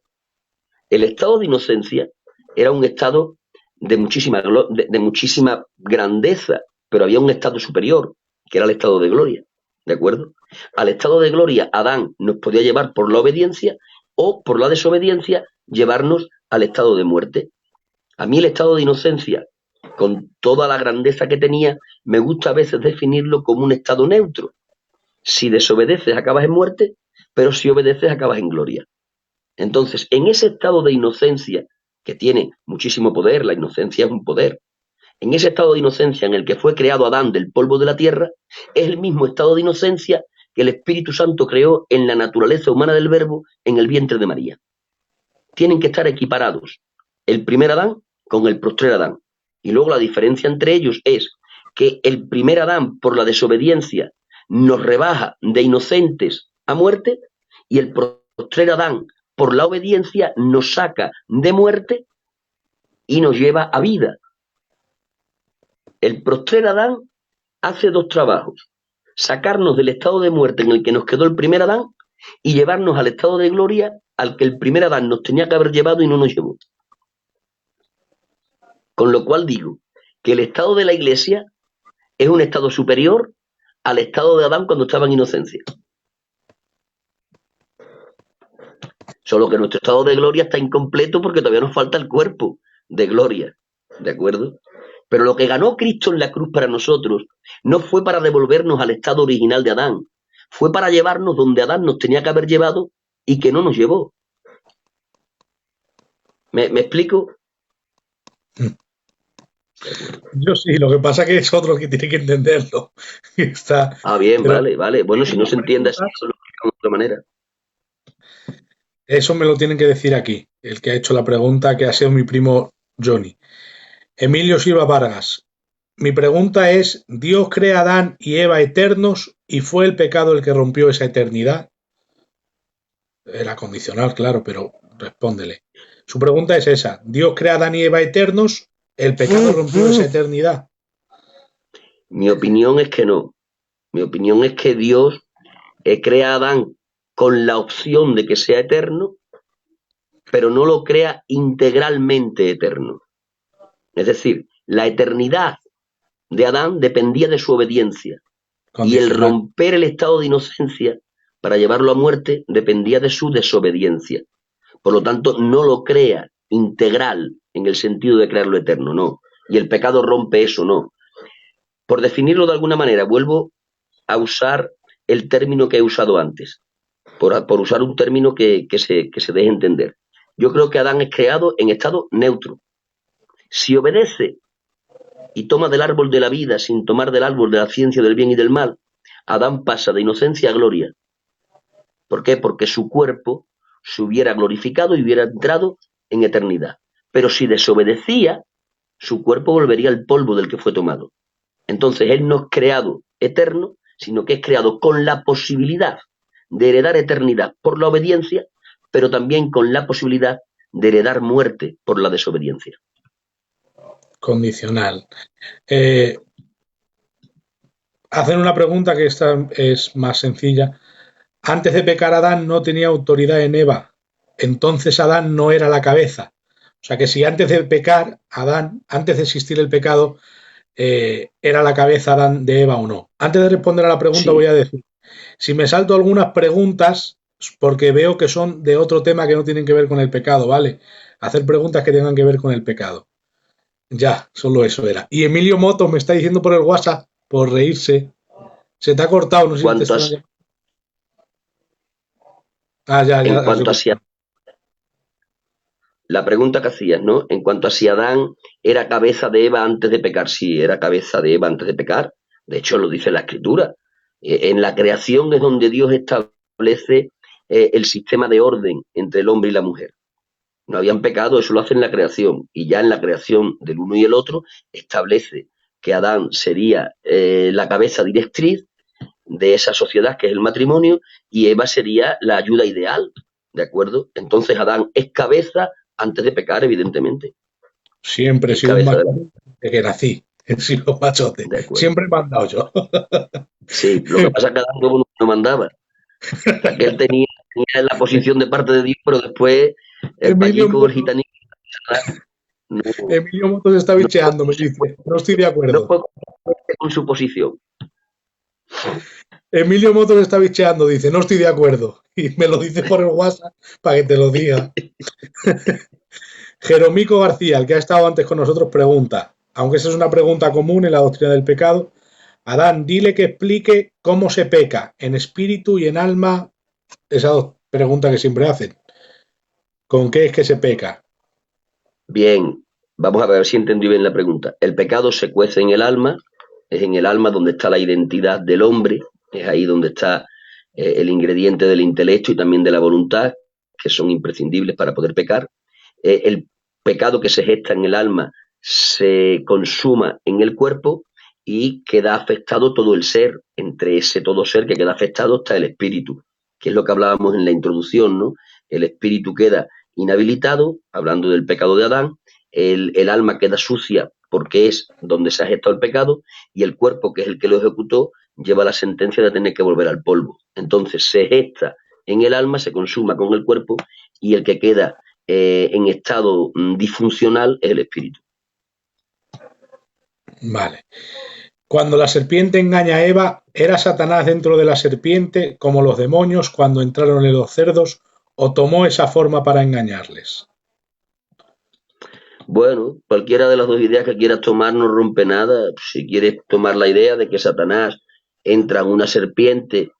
El estado de inocencia era un estado de muchísima grandeza, pero había un estado superior, que era el estado de gloria, ¿de acuerdo? Al estado de gloria, Adán nos podía llevar por la obediencia o por la desobediencia, llevarnos al estado de muerte. A mí el estado de inocencia, con toda la grandeza que tenía, me gusta a veces definirlo como un estado neutro. Si desobedeces, acabas en muerte, pero si obedeces, acabas en gloria. Entonces, en ese estado de inocencia, que tiene muchísimo poder, la inocencia es un poder, en ese estado de inocencia en el que fue creado Adán del polvo de la tierra, es el mismo estado de inocencia que el Espíritu Santo creó en la naturaleza humana del Verbo en el vientre de María. Tienen que estar equiparados el primer Adán con el postrer Adán. Y luego la diferencia entre ellos es que el primer Adán, por la desobediencia, nos rebaja de inocentes a muerte, y el postrer Adán, por la obediencia, nos saca de muerte y nos lleva a vida. El postrer Adán hace dos trabajos: sacarnos del estado de muerte en el que nos quedó el primer Adán y llevarnos al estado de gloria al que el primer Adán nos tenía que haber llevado y no nos llevó. Con lo cual digo que el estado de la Iglesia es un estado superior al estado de Adán cuando estaba en inocencia. Solo que nuestro estado de gloria está incompleto porque todavía nos falta el cuerpo de gloria, ¿de acuerdo? Pero lo que ganó Cristo en la cruz para nosotros no fue para devolvernos al estado original de Adán, fue para llevarnos donde Adán nos tenía que haber llevado y que no nos llevó. ¿Me explico? Yo sí, lo que pasa que es otro que tiene que entenderlo. Está, Bien, pero vale. Bueno, si no se entiende así, eso lo explicamos de otra manera. eso me lo tienen que decir aquí, el que ha hecho la pregunta, que ha sido mi primo Johnny. Emilio Silva Vargas. Mi pregunta es, ¿Dios crea a Adán y Eva eternos y fue el pecado el que rompió esa eternidad? Era condicional, claro, pero respóndele. Su pregunta es esa. ¿Dios crea a Adán y Eva eternos? ¿El pecado rompió esa eternidad? Mi opinión es que no. Mi opinión es que Dios crea a Adán con la opción de que sea eterno, pero no lo crea integralmente eterno. Es decir, la eternidad de Adán dependía de su obediencia, y el romper el estado de inocencia para llevarlo a muerte dependía de su desobediencia. Por lo tanto, no lo crea integral en el sentido de crearlo eterno, no. Y el pecado rompe eso, no. Por definirlo de alguna manera, vuelvo a usar el término que he usado antes, por usar un término que se deje entender. Yo creo que Adán es creado en estado neutro. Si obedece y toma del árbol de la vida sin tomar del árbol de la ciencia del bien y del mal, Adán pasa de inocencia a gloria. ¿Por qué? Porque su cuerpo se hubiera glorificado y hubiera entrado en eternidad. Pero si desobedecía, su cuerpo volvería al polvo del que fue tomado. Entonces él no es creado eterno, sino que es creado con la posibilidad de heredar eternidad por la obediencia, pero también con la posibilidad de heredar muerte por la desobediencia. Condicional. Hacen una pregunta que esta es más sencilla. Antes de pecar Adán no tenía autoridad en Eva, entonces Adán no era la cabeza. O sea que si antes de pecar Adán, antes de existir el pecado, era la cabeza Adán de Eva o no. Antes de responder a la pregunta Sí. voy a decir, si me salto algunas preguntas, porque veo que son de otro tema que no tienen que ver con el pecado, ¿vale? Hacer preguntas que tengan que ver con el pecado. Ya, solo eso era. Y Emilio Moto me está diciendo por el WhatsApp, por reírse, se te ha cortado, no sé si te Cuanto a, suena. Ah, ya, en has cuanto a si recuperado. la pregunta que hacías, ¿no? En cuanto a si Adán era cabeza de Eva antes de pecar, sí, era cabeza de Eva antes de pecar. De hecho, lo dice la Escritura. En la creación es donde Dios establece el sistema de orden entre el hombre y la mujer. No habían pecado, eso lo hace en la creación. Y ya en la creación del uno y el otro establece que Adán sería la cabeza directriz de esa sociedad que es el matrimonio y Eva sería la ayuda ideal, ¿de acuerdo? Entonces Adán es cabeza antes de pecar, evidentemente. Siempre he Es sido un cabeza de, machote desde que nací. He sido machote. de acuerdo. Siempre he mandado yo. Sí, lo que pasa es que Adán no mandaba. O sea, que él tenía la posición de parte de Dios, pero después el Emilio payico, el Moto, gitanito, no, Emilio Moto se está no, bicheando, me dice. No estoy de no acuerdo. fue con su posición. Emilio Moto se está bicheando, dice, no estoy de acuerdo. Y me lo dice por el WhatsApp para que te lo diga. Jeromico García, el que ha estado antes con nosotros, pregunta, aunque esa es una pregunta común en la doctrina del pecado, Adán, dile que explique cómo se peca, en espíritu y en alma, esa pregunta que siempre hacen. ¿Con qué es que se peca? Bien, vamos a ver si entendí bien la pregunta. El pecado se cuece en el alma, es en el alma donde está la identidad del hombre, es ahí donde está el ingrediente del intelecto y también de la voluntad, que son imprescindibles para poder pecar. El pecado que se gesta en el alma se consuma en el cuerpo y queda afectado todo el ser. Entre ese todo ser que queda afectado está el espíritu, que es lo que hablábamos en la introducción, ¿no? El espíritu queda inhabilitado, hablando del pecado de Adán, el alma queda sucia porque es donde se ha gestado el pecado y el cuerpo, que es el que lo ejecutó, lleva la sentencia de tener que volver al polvo. Entonces se gesta en el alma, se consuma con el cuerpo y el que queda en estado disfuncional es el espíritu. Vale. Cuando la serpiente engaña a Eva, ¿era Satanás dentro de la serpiente como los demonios cuando entraron en los cerdos o tomó esa forma para engañarles? Bueno, cualquiera de las dos ideas que quieras tomar no rompe nada. Si quieres tomar la idea de que Satanás entra en una serpiente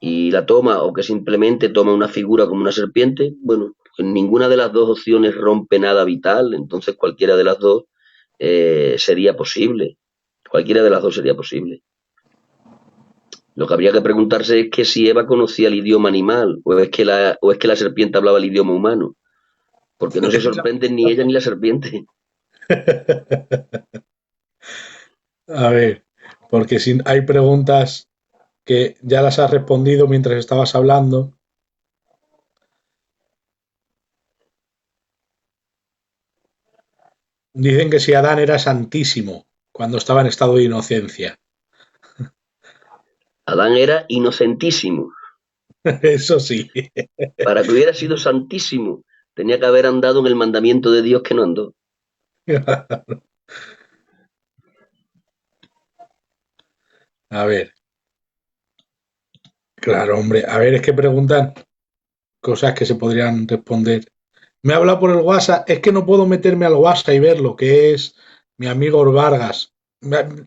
y la toma, o que simplemente toma una figura como una serpiente, bueno, pues ninguna de las dos opciones rompe nada vital, entonces cualquiera de las dos sería posible. Cualquiera de las dos sería posible. Lo que habría que preguntarse es que si Eva conocía el idioma animal, o es que la serpiente hablaba el idioma humano, porque no se sorprenden ni ella ni la serpiente. A ver, porque si hay preguntas que ya las has respondido mientras estabas hablando. Dicen que si Adán era santísimo cuando estaba en estado de inocencia. Adán era inocentísimo. Eso sí. Para que hubiera sido santísimo, tenía que haber andado en el mandamiento de Dios que no andó. A ver, claro, hombre. A ver, es que preguntan cosas que se podrían responder. Me ha hablado por el WhatsApp. Es que no puedo meterme al WhatsApp y verlo, que es mi amigo Vargas.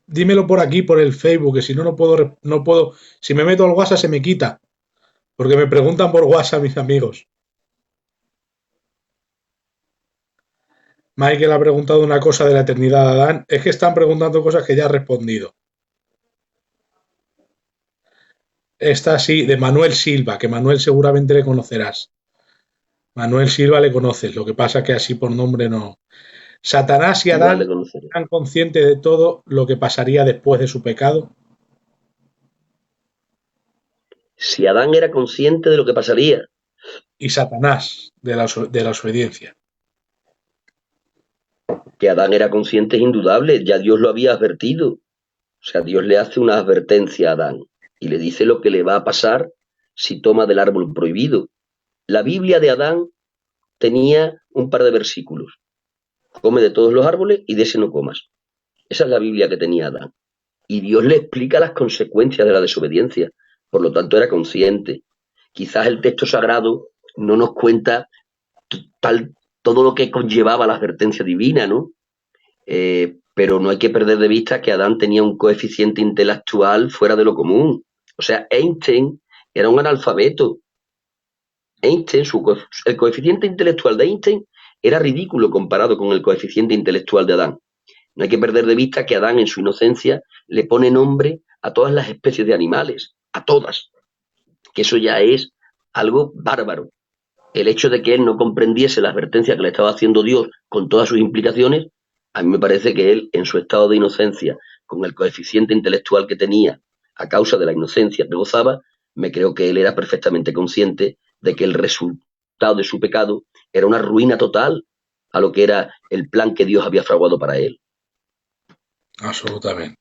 Dímelo por aquí, por el Facebook, que si no, no puedo. Si me meto al WhatsApp se me quita. Porque me preguntan por WhatsApp mis amigos. Michael ha preguntado una cosa de la eternidad de Adán. Es que están preguntando cosas que ya he respondido. Esta sí, de Manuel Silva, que Manuel seguramente le conocerás. Manuel Silva le conoces, lo que pasa que así por nombre no. Satanás y Igual le Adán conoceré. eran conscientes de todo lo que pasaría después de su pecado. Si Adán era consciente de lo que pasaría, Y Satanás de la desobediencia. que Adán era consciente es indudable, ya Dios lo había advertido. O sea, Dios le hace una advertencia a Adán y le dice lo que le va a pasar si toma del árbol prohibido. La Biblia de Adán tenía un par de versículos. Come de todos los árboles y de ese no comas. Esa es la Biblia que tenía Adán. Y Dios le explica las consecuencias de la desobediencia. Por lo tanto, era consciente. Quizás el texto sagrado no nos cuenta tal, todo lo que conllevaba la advertencia divina, ¿no? Pero no hay que perder de vista que Adán tenía un coeficiente intelectual fuera de lo común. O sea, Einstein era un analfabeto. Einstein, el coeficiente intelectual de Einstein era ridículo comparado con el coeficiente intelectual de Adán. No hay que perder de vista que Adán, en su inocencia, le pone nombre a todas las especies de animales, a todas, que eso ya es algo bárbaro. El hecho de que él no comprendiese la advertencia que le estaba haciendo Dios con todas sus implicaciones, a mí me parece que él, en su estado de inocencia, con el coeficiente intelectual que tenía a causa de la inocencia que gozaba, me creo que él era perfectamente consciente de que el resultado de su pecado era una ruina total a lo que era el plan que Dios había fraguado para él. Absolutamente.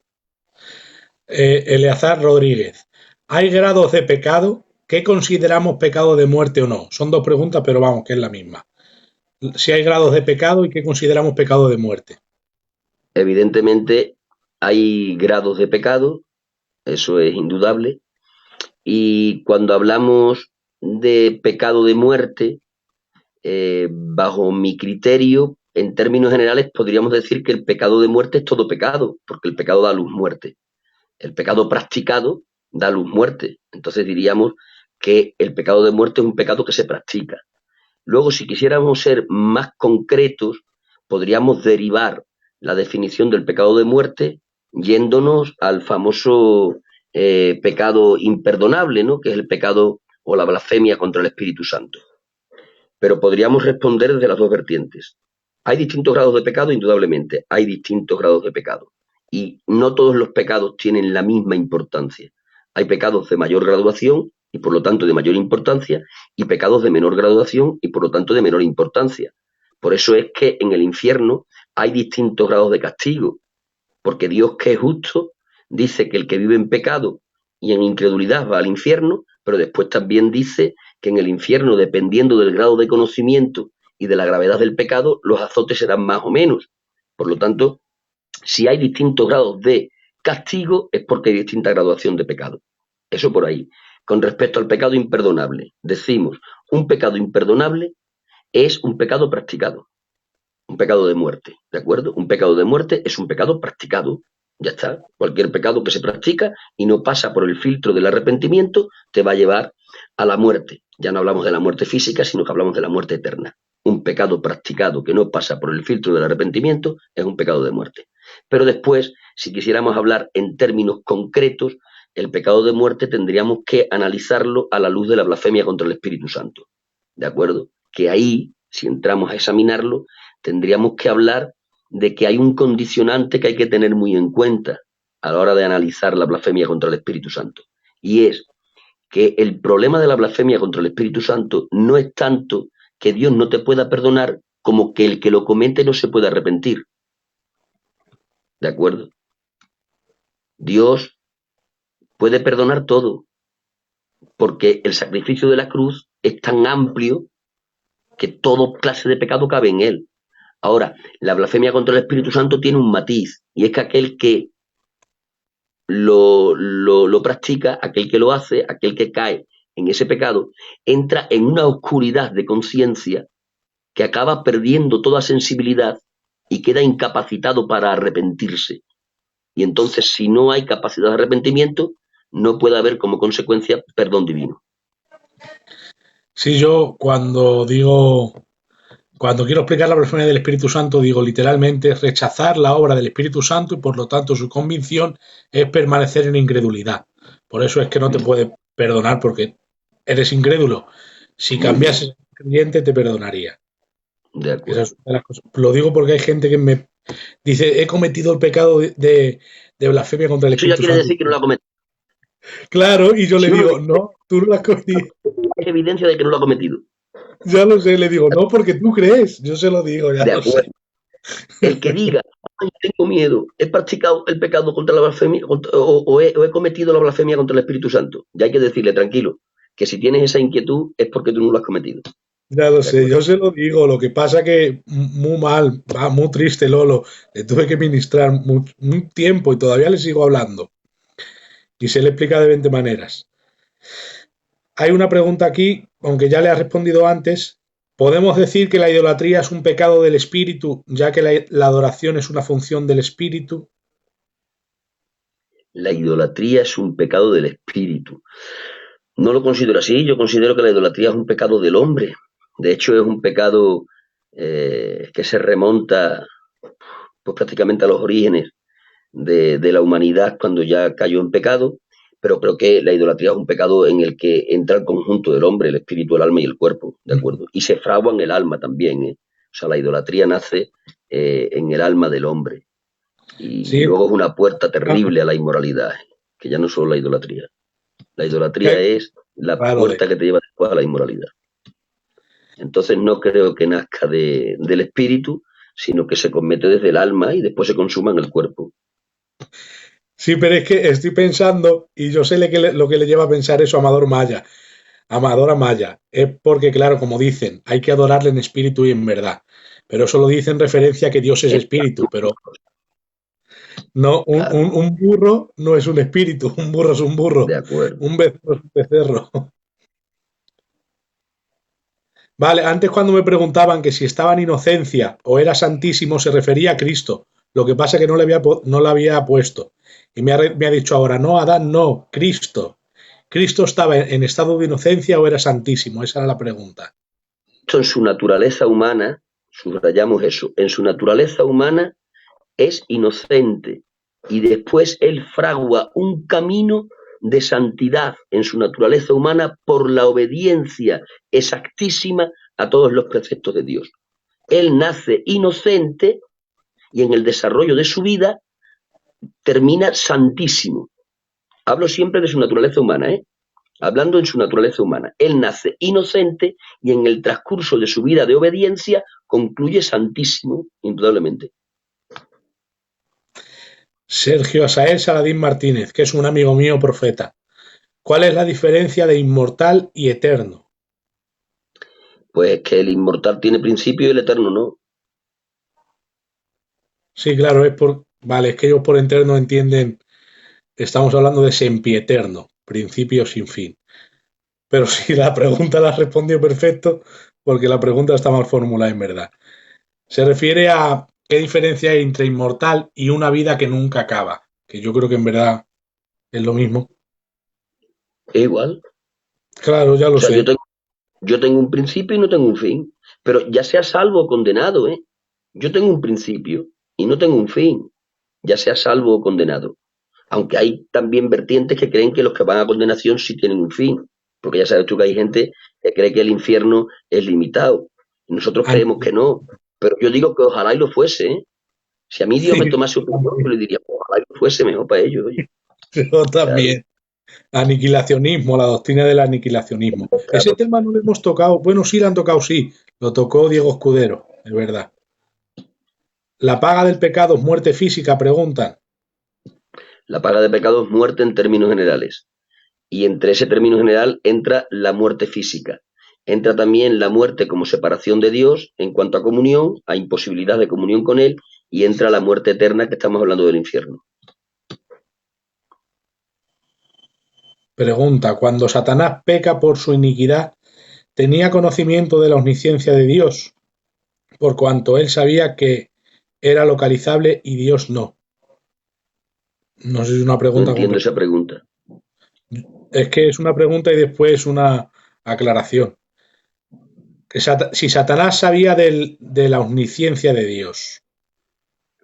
Eleazar Rodríguez. ¿Hay grados de pecado? ¿Qué consideramos pecado de muerte o no? Son dos preguntas, pero vamos, que es la misma. Si hay grados de pecado y qué consideramos pecado de muerte. Evidentemente hay grados de pecado, eso es indudable, y cuando hablamos de pecado de muerte, bajo mi criterio, en términos generales, podríamos decir que el pecado de muerte es todo pecado, porque el pecado da luz muerte. El pecado practicado da luz muerte. Entonces diríamos que el pecado de muerte es un pecado que se practica. Luego, si quisiéramos ser más concretos, podríamos derivar la definición del pecado de muerte yéndonos al famoso pecado imperdonable, ¿no? Que es el pecado o la blasfemia contra el Espíritu Santo. Pero podríamos responder desde las dos vertientes. Hay distintos grados de pecado, indudablemente, hay distintos grados de pecado. Y no todos los pecados tienen la misma importancia. Hay pecados de mayor graduación y por lo tanto de mayor importancia, y pecados de menor graduación y por lo tanto de menor importancia. Por eso es que en el infierno hay distintos grados de castigo, porque Dios, que es justo, dice que el que vive en pecado y en incredulidad va al infierno, pero después también dice que en el infierno, dependiendo del grado de conocimiento y de la gravedad del pecado, los azotes serán más o menos. Por lo tanto, si hay distintos grados de castigo, es porque hay distinta graduación de pecado. Eso por ahí. Con respecto al pecado imperdonable, decimos, un pecado imperdonable es un pecado practicado, un pecado de muerte, ¿de acuerdo? Un pecado de muerte es un pecado practicado, ya está. Cualquier pecado que se practica y no pasa por el filtro del arrepentimiento te va a llevar a la muerte. Ya no hablamos de la muerte física, sino que hablamos de la muerte eterna. Un pecado practicado que no pasa por el filtro del arrepentimiento es un pecado de muerte. Pero después, si quisiéramos hablar en términos concretos, el pecado de muerte tendríamos que analizarlo a la luz de la blasfemia contra el Espíritu Santo, ¿de acuerdo? Que ahí, si entramos a examinarlo, tendríamos que hablar de que hay un condicionante que hay que tener muy en cuenta a la hora de analizar la blasfemia contra el Espíritu Santo. Y es que el problema de la blasfemia contra el Espíritu Santo no es tanto que Dios no te pueda perdonar como que el que lo comete no se puede arrepentir. ¿De acuerdo? Dios puede perdonar todo, porque el sacrificio de la cruz es tan amplio que toda clase de pecado cabe en él. Ahora, la blasfemia contra el Espíritu Santo tiene un matiz, y es que aquel que lo practica, aquel que lo hace, aquel que cae en ese pecado, entra en una oscuridad de conciencia que acaba perdiendo toda sensibilidad y queda incapacitado para arrepentirse. Y entonces, si no hay capacidad de arrepentimiento, no puede haber como consecuencia perdón divino. Sí, yo cuando quiero explicar la blasfemia del Espíritu Santo, digo literalmente rechazar la obra del Espíritu Santo y por lo tanto su convicción es permanecer en incredulidad. Por eso es que no te puede perdonar porque eres incrédulo. Si cambiases creyente te perdonaría. De Esa acuerdo. es una de las cosas. Lo digo porque hay gente que me dice, he cometido el pecado de blasfemia contra el Eso ya Espíritu quiere Santo. decir que no lo ha cometido. Claro, y yo le Si uno digo, dice, no, tú no lo has cometido. hay evidencia de que no lo ha cometido. Ya lo sé, le digo, no, porque tú crees. Yo se lo digo, ya De lo sé. acuerdo. El que diga, ay, tengo miedo, he practicado el pecado contra la blasfemia, o he cometido la blasfemia contra el Espíritu Santo. Ya hay que decirle, tranquilo, que si tienes esa inquietud es porque tú no lo has cometido. Ya lo De sé, acuerdo. yo se lo digo. Lo que pasa que muy mal, va muy triste Lolo. Le tuve que ministrar un tiempo y todavía le sigo hablando. Y se le explica de 20 maneras. Hay una pregunta aquí, aunque ya le has respondido antes. ¿Podemos decir que la idolatría es un pecado del espíritu, ya que la adoración es una función del espíritu? La idolatría es un pecado del espíritu. No lo considero así, yo considero que la idolatría es un pecado del hombre. De hecho, es un pecado que se remonta pues, prácticamente a los orígenes de la humanidad cuando ya cayó en pecado, pero creo que la idolatría es un pecado en el que entra el conjunto del hombre, el espíritu, el alma y el cuerpo, ¿de acuerdo? Y se fragua en el alma también, ¿eh? O sea, la idolatría nace en el alma del hombre y Sí, luego es una puerta claro, terrible a la inmoralidad, que ya no es solo la idolatría. La idolatría es la claro, puerta que te lleva después a la inmoralidad. Entonces no creo que nazca del espíritu, sino que se comete desde el alma y después se consuma en el cuerpo. sí, pero es que estoy pensando, y yo sé lo que le lleva a pensar eso a Amador Maya. Amador Amaya. Es porque, claro, como dicen, hay que adorarle en espíritu y en verdad. Pero eso lo dice en referencia a que Dios es espíritu. Pero no, Claro, un burro no es un espíritu, un burro es un de burro, acuerdo. un becerro es un becerro. Vale, antes cuando me preguntaban que si estaba en inocencia o era santísimo, se refería a Cristo. Lo que pasa es que no la había puesto. Y me ha dicho ahora, no, Adán, no, Cristo. ¿Cristo estaba en estado de inocencia o era santísimo? Esa era la pregunta. En su naturaleza humana, subrayamos eso, en su naturaleza humana es inocente y después él fragua un camino de santidad en su naturaleza humana por la obediencia exactísima a todos los preceptos de Dios. Él nace inocente y en el desarrollo de su vida termina santísimo. Hablo siempre de su naturaleza humana, ¿eh? Hablando en su naturaleza humana. Él nace inocente y en el transcurso de su vida de obediencia concluye santísimo, indudablemente. Sergio Asael Saladín Martínez, que es un amigo mío profeta. ¿Cuál es la diferencia de inmortal y eterno? Pues que el inmortal tiene principio y el eterno no. Sí, claro, es por. Vale, es que ellos por eterno entienden. Estamos hablando de sempieterno, principio sin fin. Pero sí, la pregunta la respondió perfecto, porque la pregunta está mal formulada en verdad. Se refiere a qué diferencia hay entre inmortal y una vida que nunca acaba. Que yo creo que en verdad es lo mismo. Es igual. Claro, ya O lo sea, sé. yo tengo un principio y no tengo un fin. Pero ya sea salvo o condenado, ¿eh? Yo tengo un principio y no tengo un fin. Ya sea salvo o condenado. Aunque hay también vertientes que creen que los que van a condenación sí tienen un fin. Porque ya sabes tú que hay gente que cree que el infierno es limitado. Y nosotros creemos que no. Pero yo digo que ojalá y lo fuese, ¿eh? Si a mí Dios me Sí, tomase opinión, yo le diría, ojalá y lo fuese mejor para ellos, oye. yo Claro, también. Aniquilacionismo, la doctrina del aniquilacionismo. Ese claro. tema no lo hemos tocado. Bueno, sí lo han tocado, sí. Lo tocó Diego Escudero, es verdad. La paga del pecado es muerte física, preguntan. La paga de pecado es muerte en términos generales. Y entre ese término general entra la muerte física. Entra también la muerte como separación de Dios en cuanto a comunión, a imposibilidad de comunión con Él, y entra la muerte eterna que estamos hablando del infierno. Pregunta, cuando Satanás peca por su iniquidad, tenía conocimiento de la omnisciencia de Dios, por cuanto él sabía que era localizable y Dios no. No sé si es una No pregunta entiendo completa. esa pregunta. Es que es una pregunta y después una aclaración. Que si Satanás sabía de la omnisciencia de Dios.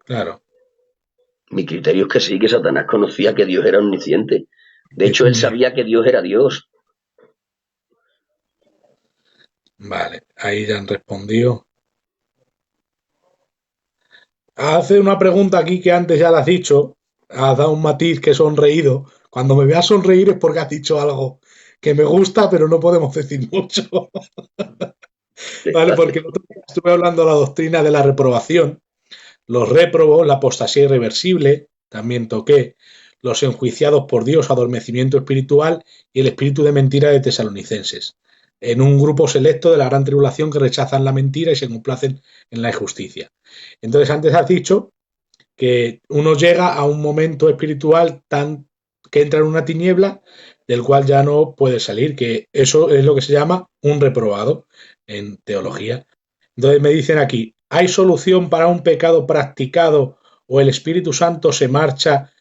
Claro. Mi criterio es que sí, que Satanás conocía que Dios era omnisciente. De hecho, él sabía que Dios era Dios. Vale, ahí ya han respondido. Hace una pregunta aquí que antes ya la has dicho. Has dado un matiz que he sonreído. Cuando me veas sonreír es porque has dicho algo que me gusta, pero no podemos decir mucho. Vale, porque el otro día estuve hablando de la doctrina de la reprobación, los réprobos, la apostasía irreversible, también toqué, los enjuiciados por Dios, adormecimiento espiritual y el espíritu de mentira de tesalonicenses, en un grupo selecto de la gran tribulación que rechazan la mentira y se complacen en la injusticia. Entonces, antes has dicho que uno llega a un momento espiritual tan que entra en una tiniebla del cual ya no puede salir, que eso es lo que se llama un reprobado en teología. Entonces me dicen aquí, ¿hay solución para un pecado practicado o el Espíritu Santo se marcha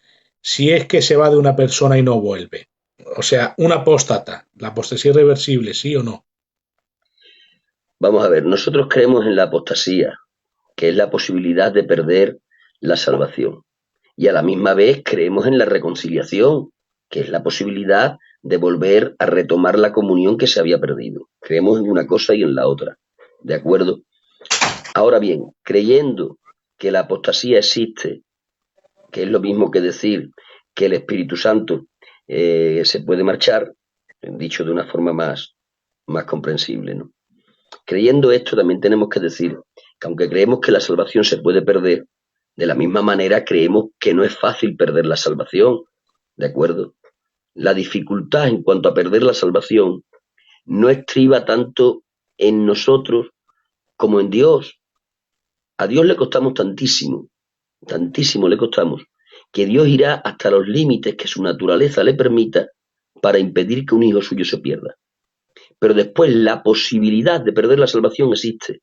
si es que se va de una persona y no vuelve? O sea, un apóstata, la apostasía irreversible, ¿sí o no? Vamos a ver, nosotros creemos en la apostasía, que es la posibilidad de perder la salvación. Y a la misma vez creemos en la reconciliación, que es la posibilidad de volver a retomar la comunión que se había perdido. Creemos en una cosa y en la otra. ¿De acuerdo? Ahora bien, creyendo que la apostasía existe, que es lo mismo que decir que el Espíritu Santo se puede marchar, dicho de una forma más comprensible, ¿no? Creyendo esto, también tenemos que decir que aunque creemos que la salvación se puede perder, de la misma manera creemos que no es fácil perder la salvación, ¿de acuerdo? La dificultad en cuanto a perder la salvación no estriba tanto en nosotros como en Dios. A Dios le costamos tantísimo, tantísimo le costamos, que Dios irá hasta los límites que su naturaleza le permita para impedir que un hijo suyo se pierda. Pero después la posibilidad de perder la salvación existe,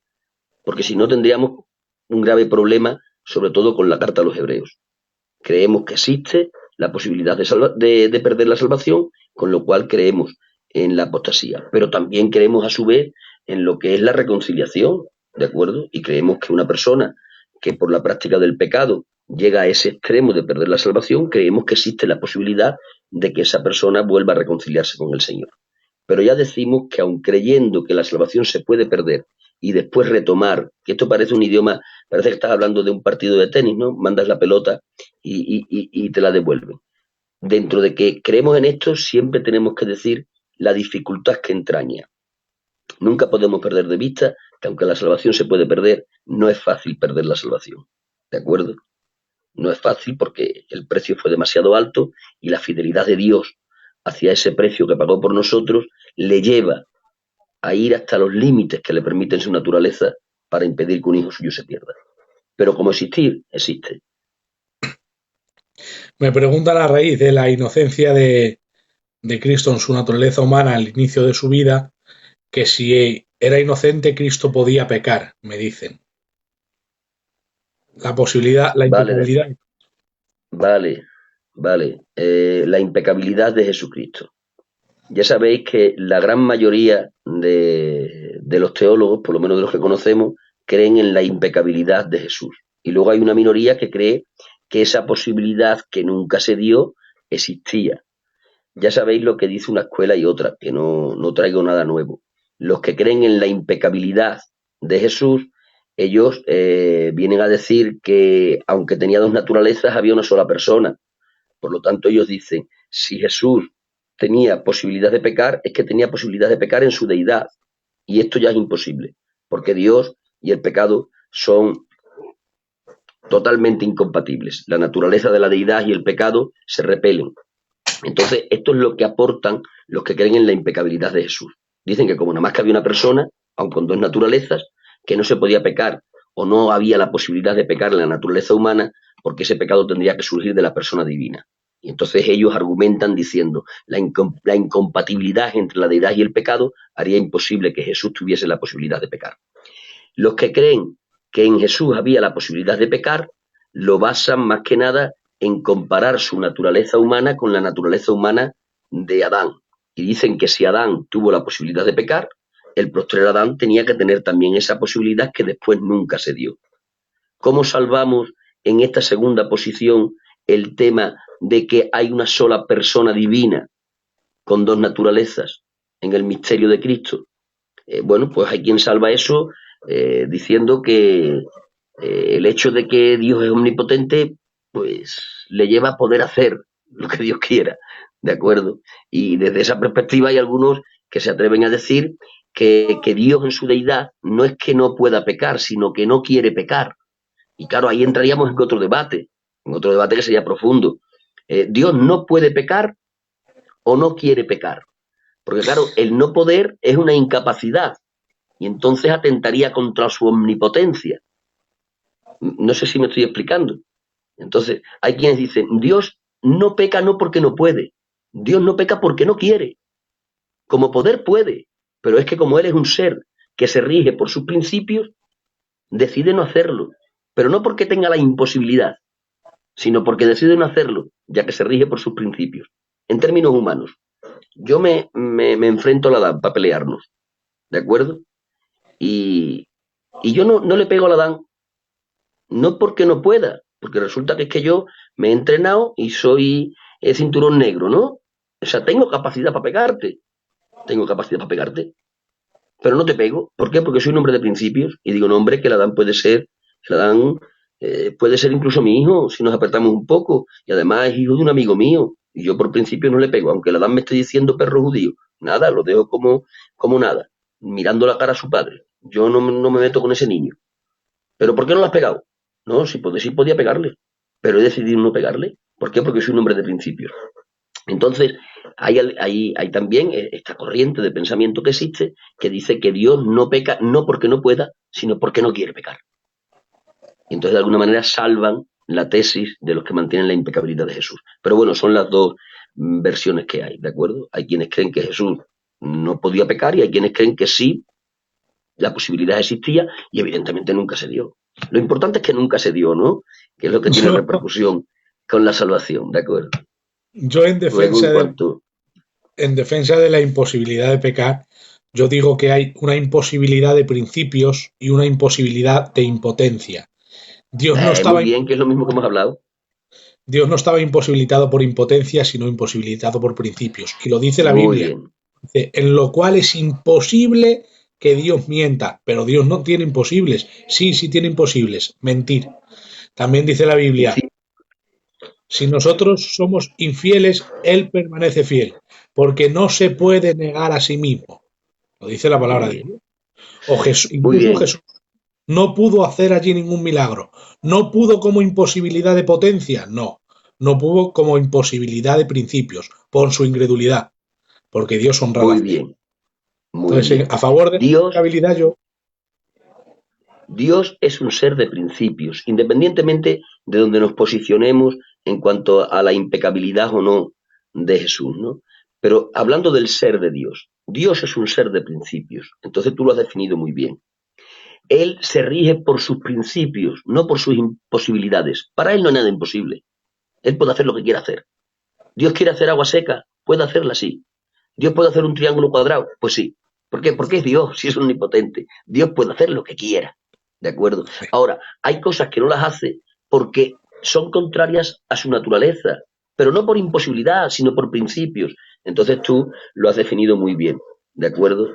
porque si no tendríamos un grave problema, sobre todo con la carta a los hebreos. Creemos que existe la posibilidad de perder la salvación, con lo cual creemos en la apostasía, pero también creemos a su vez en lo que es la reconciliación, ¿de acuerdo? Y creemos que una persona que por la práctica del pecado llega a ese extremo de perder la salvación, creemos que existe la posibilidad de que esa persona vuelva a reconciliarse con el Señor. Pero ya decimos que aun creyendo que la salvación se puede perder y después retomar, que esto parece un idioma, parece que estás hablando de un partido de tenis, ¿no? Mandas la pelota y te la devuelven. Dentro de que creemos en esto, siempre tenemos que decir la dificultad que entraña. Nunca podemos perder de vista que aunque la salvación se puede perder, no es fácil perder la salvación. ¿De acuerdo? No es fácil porque el precio fue demasiado alto y la fidelidad de Dios hacia ese precio que pagó por nosotros le lleva a ir hasta los límites que le permiten su naturaleza para impedir que un hijo suyo se pierda. Pero como existir, existe. Me preguntan a raíz de la inocencia de Cristo en su naturaleza humana al inicio de su vida, que si era inocente Cristo podía pecar, me dicen. La posibilidad, la Vale, impecabilidad. vale, vale. La impecabilidad de Jesucristo. Ya sabéis que la gran mayoría de los teólogos, por lo menos de los que conocemos, creen en la impecabilidad de Jesús. Y luego hay una minoría que cree que esa posibilidad que nunca se dio existía. Ya sabéis lo que dice una escuela y otra, que no traigo nada nuevo. Los que creen en la impecabilidad de Jesús, ellos vienen a decir que aunque tenía dos naturalezas, había una sola persona. Por lo tanto, ellos dicen, si Jesús tenía posibilidad de pecar, es que tenía posibilidad de pecar en su deidad. Y esto ya es imposible, porque Dios y el pecado son totalmente incompatibles. La naturaleza de la deidad y el pecado se repelen. Entonces, esto es lo que aportan los que creen en la impecabilidad de Jesús. Dicen que como nada más que había una persona, aun con dos naturalezas, que no se podía pecar o no había la posibilidad de pecar en la naturaleza humana, porque ese pecado tendría que surgir de la persona divina. Y entonces ellos argumentan diciendo la incompatibilidad entre la deidad y el pecado haría imposible que Jesús tuviese la posibilidad de pecar. Los que creen que en Jesús había la posibilidad de pecar, lo basan más que nada en comparar su naturaleza humana con la naturaleza humana de Adán. Y dicen que si Adán tuvo la posibilidad de pecar, el postrer Adán tenía que tener también esa posibilidad que después nunca se dio. ¿Cómo salvamos en esta segunda posición el tema de que hay una sola persona divina con dos naturalezas en el misterio de Cristo? Bueno, pues hay quien salva eso diciendo que el hecho de que Dios es omnipotente, pues le lleva a poder hacer lo que Dios quiera, ¿de acuerdo? Y desde esa perspectiva hay algunos que se atreven a decir que Dios en su deidad no es que no pueda pecar, sino que no quiere pecar. Y claro, ahí entraríamos en otro debate que sería profundo. Dios no puede pecar o no quiere pecar. Porque claro, el no poder es una incapacidad y entonces atentaría contra su omnipotencia. No sé si me estoy explicando. Entonces, hay quienes dicen, Dios no peca no porque no puede, Dios no peca porque no quiere. Como poder puede, pero es que como Él es un ser que se rige por sus principios, decide no hacerlo. Pero no porque tenga la imposibilidad, sino porque decide no hacerlo, ya que se rige por sus principios. En términos humanos, yo me enfrento a la Adán para pelearnos, ¿de acuerdo? Y, y yo no le pego a la Adán, no porque no pueda, porque resulta que es que yo me he entrenado y soy cinturón negro, ¿no? O sea, tengo capacidad para pegarte, pero no te pego. ¿Por qué? Porque soy un hombre de principios y digo, no, hombre, que la Dan puede ser, la Dan puede ser incluso mi hijo si nos apretamos un poco y además es hijo de un amigo mío y yo por principio no le pego, aunque la Dan me esté diciendo perro judío, nada, lo dejo como nada, mirando la cara a su padre. Yo no me meto con ese niño. ¿Pero por qué no lo has pegado? No, sí podía pegarle, pero he decidido no pegarle. ¿Por qué? Porque soy un hombre de principios. Entonces, hay también esta corriente de pensamiento que existe que dice que Dios no peca no porque no pueda, sino porque no quiere pecar. Y entonces, de alguna manera, salvan la tesis de los que mantienen la impecabilidad de Jesús. Pero bueno, son las dos versiones que hay, ¿de acuerdo? Hay quienes creen que Jesús no podía pecar y hay quienes creen que sí, la posibilidad existía y evidentemente nunca se dio. Lo importante es que nunca se dio, ¿no? Que es lo que tiene Yo, repercusión con la salvación, ¿de acuerdo? yo Luego, en cuanto... en defensa de la imposibilidad de pecar, yo digo que hay una imposibilidad de principios y una imposibilidad de impotencia. Dios no Muy estaba, bien, que es lo mismo que hemos hablado. Dios no estaba imposibilitado por impotencia, sino imposibilitado por principios. Y lo dice la Muy Biblia. bien. Dice, en lo cual es imposible que Dios mienta. Pero Dios no tiene imposibles. Sí, sí tiene imposibles. Mentir. También dice la Biblia, Sí, si nosotros somos infieles, Él permanece fiel, porque no se puede negar a sí mismo. Lo dice la palabra muy de bien. Dios. O Jesús, Muy incluso bien. Jesús no pudo hacer allí ningún milagro. No pudo como imposibilidad de potencia, no. No pudo como imposibilidad de principios, por su incredulidad, porque Dios honra la Muy fe. bien. Muy Entonces, bien. a favor de la Dios, impecabilidad, yo, Dios es un ser de principios, independientemente de donde nos posicionemos en cuanto a la impecabilidad o no de Jesús, ¿no? Pero hablando del ser de Dios, Dios es un ser de principios. Entonces tú lo has definido muy bien. Él se rige por sus principios, no por sus imposibilidades. Para él no hay nada imposible. Él puede hacer lo que quiera hacer. Dios quiere hacer agua seca, puede hacerla así. Dios puede hacer un triángulo cuadrado, pues sí. ¿Por qué? Porque es Dios, si es omnipotente. Dios puede hacer lo que quiera. ¿De acuerdo? Ahora, hay cosas que no las hace porque son contrarias a su naturaleza, pero no por imposibilidad, sino por principios. Entonces tú lo has definido muy bien. ¿De acuerdo?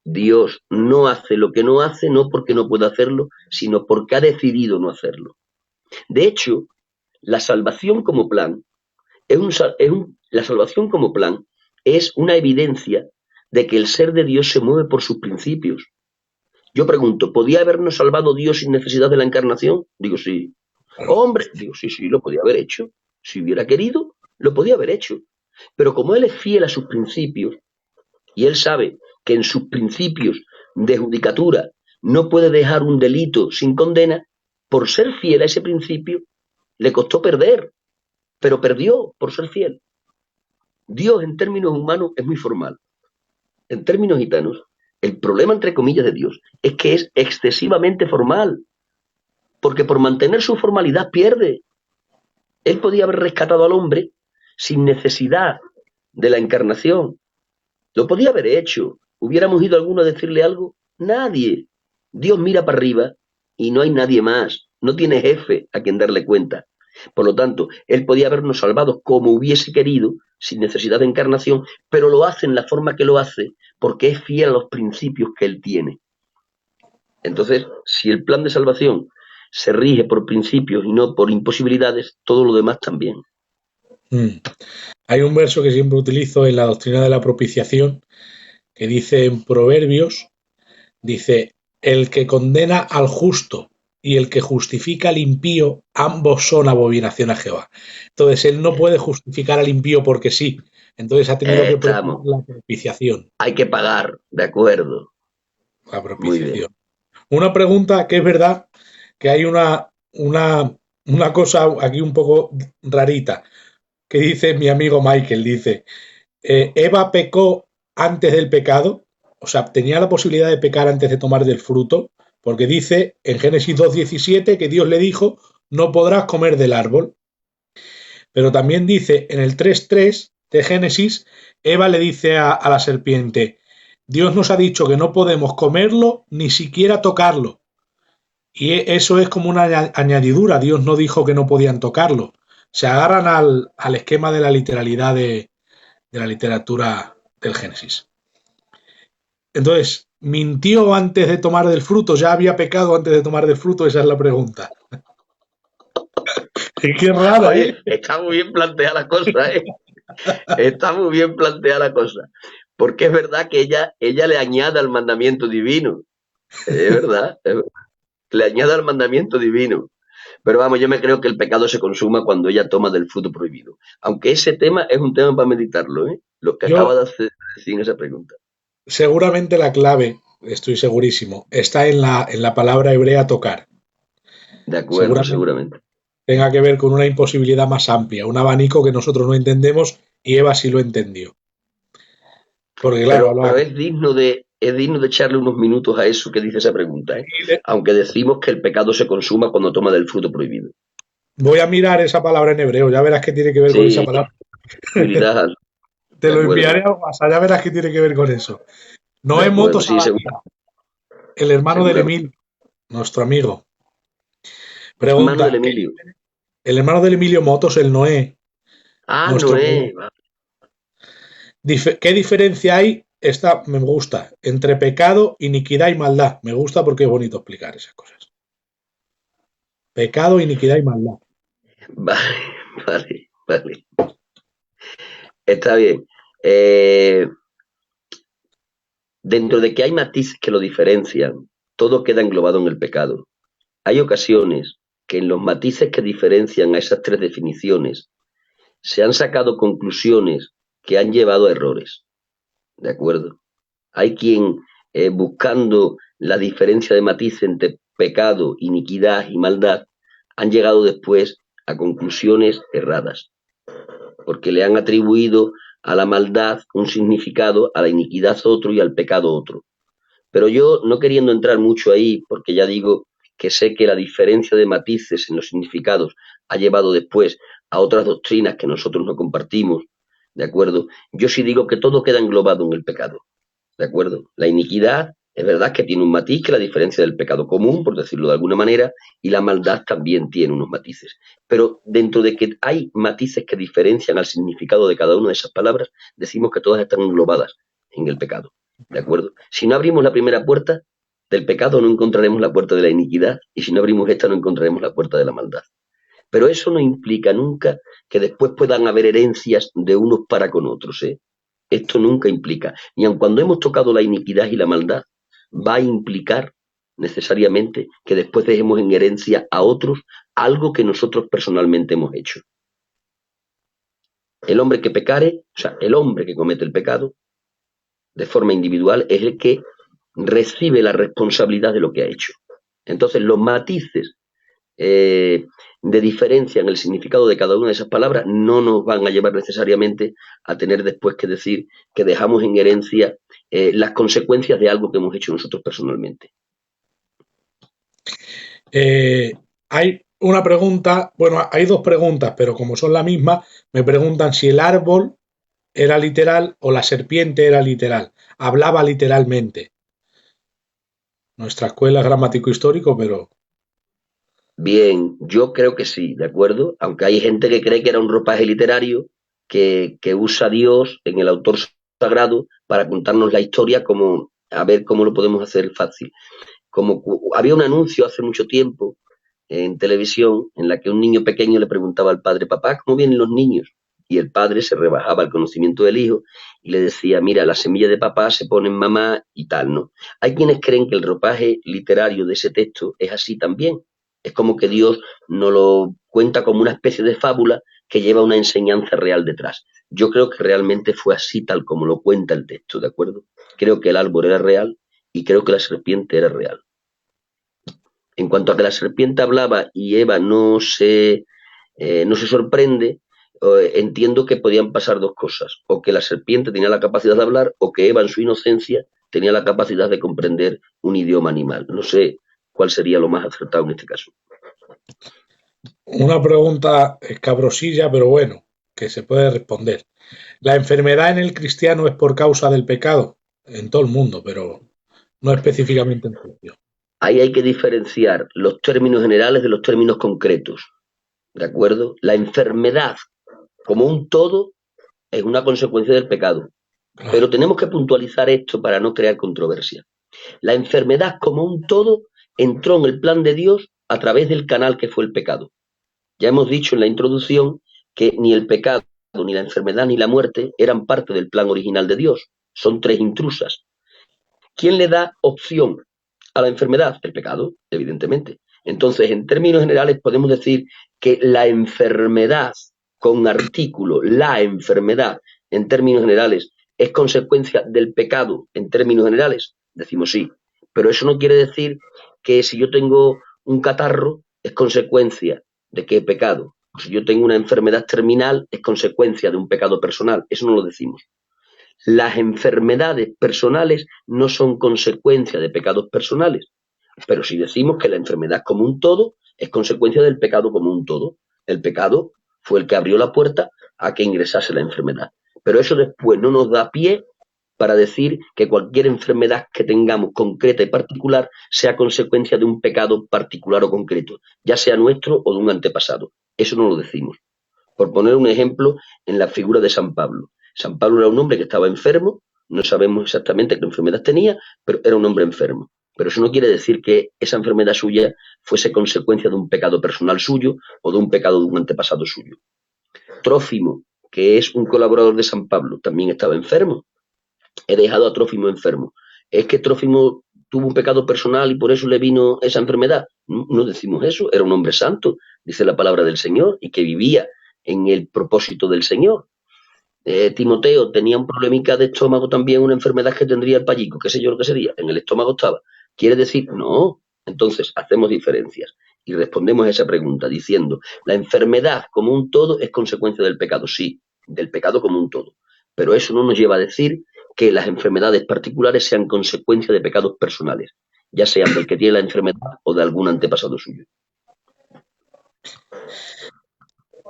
Dios no hace lo que no hace, no porque no pueda hacerlo, sino porque ha decidido no hacerlo. De hecho, la salvación como plan la salvación como plan es una evidencia de que el ser de Dios se mueve por sus principios. Yo pregunto, ¿podía habernos salvado Dios sin necesidad de la encarnación? Digo, sí. Hombre, digo, sí, sí, lo podía haber hecho. Si hubiera querido, lo podía haber hecho. Pero como Él es fiel a sus principios, y Él sabe que en sus principios de judicatura no puede dejar un delito sin condena, por ser fiel a ese principio, le costó perder, pero perdió por ser fiel. Dios en términos humanos es muy formal. En términos gitanos, el problema entre comillas de Dios es que es excesivamente formal, porque por mantener su formalidad pierde. Él podía haber rescatado al hombre sin necesidad de la encarnación. Lo podía haber hecho. ¿Hubiéramos ido alguno a decirle algo? Nadie. Dios mira para arriba y no hay nadie más. No tiene jefe a quien darle cuenta. Por lo tanto, él podía habernos salvado como hubiese querido, sin necesidad de encarnación, pero lo hace en la forma que lo hace porque es fiel a los principios que él tiene. Entonces, si el plan de salvación se rige por principios y no por imposibilidades, todo lo demás también. Hay un verso que siempre utilizo en la doctrina de la propiciación que dice en Proverbios, dice, el que condena al justo y el que justifica al impío, ambos son abominación a Jehová. Entonces, él no puede justificar al impío porque sí. Entonces ha tenido que preparar Estamos. la propiciación. Hay que pagar, de acuerdo. La Muy bien. propiciación. Una pregunta que es verdad que hay una cosa aquí un poco rarita que dice mi amigo Michael, dice, Eva pecó antes del pecado, o sea, tenía la posibilidad de pecar antes de tomar del fruto, porque dice en Génesis 2:17 que Dios le dijo, no podrás comer del árbol. Pero también dice en el 3:3 de Génesis, Eva le dice a la serpiente, Dios nos ha dicho que no podemos comerlo ni siquiera tocarlo. Y eso es como una añadidura, Dios no dijo que no podían tocarlo. Se agarran al esquema de la literalidad de la literatura del Génesis. Entonces, ¿mintió antes de tomar del fruto? ¿Ya había pecado antes de tomar del fruto? Esa es la pregunta. Qué rara, ¿eh? Oye, está muy bien planteada la cosa, ¿eh? Está muy bien planteada la cosa. Porque es verdad que ella le añade al mandamiento divino. Es verdad, le añade al mandamiento divino. Pero vamos, yo me creo que el pecado se consuma cuando ella toma del fruto prohibido. Aunque ese tema es un tema para meditarlo, ¿eh? Lo que acaba Yo de hacer sin esa pregunta. seguramente la clave, estoy segurísimo, está en la palabra hebrea tocar. De acuerdo, Seguramente seguramente. tenga que ver con una imposibilidad más amplia, un abanico que nosotros no entendemos y Eva sí lo entendió. Porque claro, Pero hablaba. es digno de echarle unos minutos a eso que dice esa pregunta, ¿eh? Aunque decimos que el pecado se consuma cuando toma del fruto prohibido. Voy a mirar esa palabra en hebreo, ya verás qué tiene que ver con esa Sí, palabra. habilidad, Te de lo enviaré acuerdo, a WhatsApp, ya verás qué tiene que ver con eso. de Noé acuerdo, Motos sí, Abadía, el hermano del seguramente. Emilio, nuestro amigo, Hermano del pregunta, Emilio. el hermano del Emilio Motos, el Noé, Ah, nuestro Noé. amigo, ¿qué diferencia hay? Esta me gusta, entre pecado, iniquidad y maldad. Me gusta porque es bonito explicar esas cosas. Pecado, iniquidad y maldad. Vale, vale, vale. Está bien. Eh, Dentro de que hay matices que lo diferencian, todo queda englobado en el pecado. Hay ocasiones que en los matices que diferencian a esas tres definiciones se han sacado conclusiones que han llevado a errores. ¿De acuerdo? Hay quien, buscando la diferencia de matices entre pecado, iniquidad y maldad, han llegado después a conclusiones erradas, porque le han atribuido a la maldad un significado, a la iniquidad otro y al pecado otro. Pero yo, no queriendo entrar mucho ahí, porque ya digo que sé que la diferencia de matices en los significados ha llevado después a otras doctrinas que nosotros no compartimos, ¿de acuerdo? Yo sí digo que todo queda englobado en el pecado, ¿de acuerdo? La iniquidad es verdad que tiene un matiz, que es la diferencia del pecado común, por decirlo de alguna manera, y la maldad también tiene unos matices. Pero dentro de que hay matices que diferencian al significado de cada una de esas palabras, decimos que todas están englobadas en el pecado. ¿De acuerdo? Si no abrimos la primera puerta del pecado, no encontraremos la puerta de la iniquidad, y si no abrimos esta, no encontraremos la puerta de la maldad. Pero eso no implica nunca que después puedan haber herencias de unos para con otros, ¿eh? Esto nunca implica, ni aun cuando hemos tocado la iniquidad y la maldad, va a implicar necesariamente que después dejemos en herencia a otros algo que nosotros personalmente hemos hecho. El hombre que pecare, o sea, el hombre que comete el pecado, de forma individual, es el que recibe la responsabilidad de lo que ha hecho. Entonces, los matices de diferencia en el significado de cada una de esas palabras no nos van a llevar necesariamente a tener después que decir que dejamos en herencia las consecuencias de algo que hemos hecho nosotros personalmente. Hay una pregunta, bueno, hay dos preguntas, pero como son la misma, me preguntan si el árbol era literal o la serpiente era literal. Hablaba literalmente. Nuestra escuela es gramático histórico, pero Bien, yo creo que sí, ¿de acuerdo? Aunque hay gente que cree que era un ropaje literario que usa Dios en el autor sagrado para contarnos la historia como a ver cómo lo podemos hacer fácil. Había un anuncio hace mucho tiempo en televisión en la que un niño pequeño le preguntaba al padre, papá, ¿cómo vienen los niños? Y el padre se rebajaba el conocimiento del hijo y le decía, mira, la semilla de papá se pone en mamá y tal, ¿no? Hay quienes creen que el ropaje literario de ese texto es así también. Es como que Dios nos lo cuenta como una especie de fábula que lleva una enseñanza real detrás. Yo creo que realmente fue así tal como lo cuenta el texto, ¿de acuerdo? Creo que el árbol era real y creo que la serpiente era real. En cuanto a que la serpiente hablaba y Eva no se sorprende, entiendo que podían pasar dos cosas, o que la serpiente tenía la capacidad de hablar, o que Eva en su inocencia tenía la capacidad de comprender un idioma animal. No sé cuál sería lo más acertado en este caso. Una pregunta escabrosilla, pero bueno, que se puede responder. ¿La enfermedad en el cristiano es por causa del pecado? En todo el mundo, pero no específicamente en Cristo. Ahí hay que diferenciar los términos generales de los términos concretos, ¿de acuerdo? La enfermedad como un todo es una consecuencia del pecado, pero Claro, tenemos que puntualizar esto para no crear controversia. La enfermedad como un todo entró en el plan de Dios a través del canal que fue el pecado. Ya hemos dicho en la introducción que ni el pecado, ni la enfermedad, ni la muerte eran parte del plan original de Dios. Son tres intrusas. ¿Quién le da opción a la enfermedad? El pecado, evidentemente. Entonces, en términos generales, podemos decir que la enfermedad, con artículo, la enfermedad, en términos generales, es consecuencia del pecado, en términos generales. Decimos sí. Pero eso no quiere decir que si yo tengo un catarro, es consecuencia de que he pecado. O si yo tengo una enfermedad terminal, es consecuencia de un pecado personal. Eso no lo decimos. Las enfermedades personales no son consecuencia de pecados personales, pero si decimos que la enfermedad como un todo es consecuencia del pecado como un todo. El pecado fue el que abrió la puerta a que ingresase la enfermedad. Pero eso después no nos da pie para decir que cualquier enfermedad que tengamos concreta y particular sea consecuencia de un pecado particular o concreto, ya sea nuestro o de un antepasado. Eso no lo decimos. Por poner un ejemplo, en la figura de San Pablo. San Pablo era un hombre que estaba enfermo, no sabemos exactamente qué enfermedad tenía, pero era un hombre enfermo. Pero eso no quiere decir que esa enfermedad suya fuese consecuencia de un pecado personal suyo o de un pecado de un antepasado suyo. Trófimo, que es un colaborador de San Pablo, también estaba enfermo. He dejado a Trófimo enfermo. ¿Es que Trófimo tuvo un pecado personal y por eso le vino esa enfermedad? No, no decimos eso, era un hombre santo, dice la palabra del Señor, y que vivía en el propósito del Señor. Timoteo tenía un problemica de estómago también, una enfermedad que tendría el pallico, qué sé yo lo que sería, en el estómago estaba. ¿Quiere decir? No. Entonces, hacemos diferencias y respondemos a esa pregunta diciendo, la enfermedad como un todo es consecuencia del pecado, sí, del pecado como un todo. Pero eso no nos lleva a decir que las enfermedades particulares sean consecuencia de pecados personales, ya sean del que tiene la enfermedad o de algún antepasado suyo.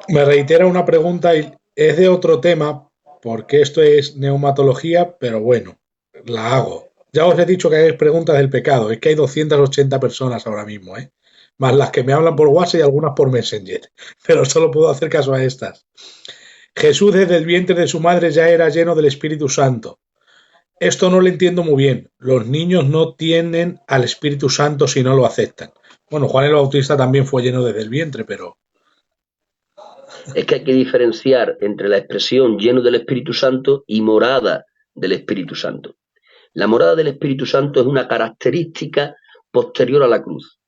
me reitera una pregunta y es de otro tema, porque esto es neumatología, pero bueno, la hago. Ya os he dicho que hay preguntas del pecado, es que hay 280 personas ahora mismo, ¿eh? Más las que me hablan por WhatsApp y algunas por Messenger, pero solo puedo hacer caso a estas. Jesús desde el vientre de su madre ya era lleno del Espíritu Santo. Esto no lo entiendo muy bien. Los niños no tienen al Espíritu Santo si no lo aceptan. Bueno, Juan el Bautista también fue lleno desde el vientre, pero Es que hay que diferenciar entre la expresión lleno del Espíritu Santo y morada del Espíritu Santo. La morada del Espíritu Santo es una característica posterior a la cruz,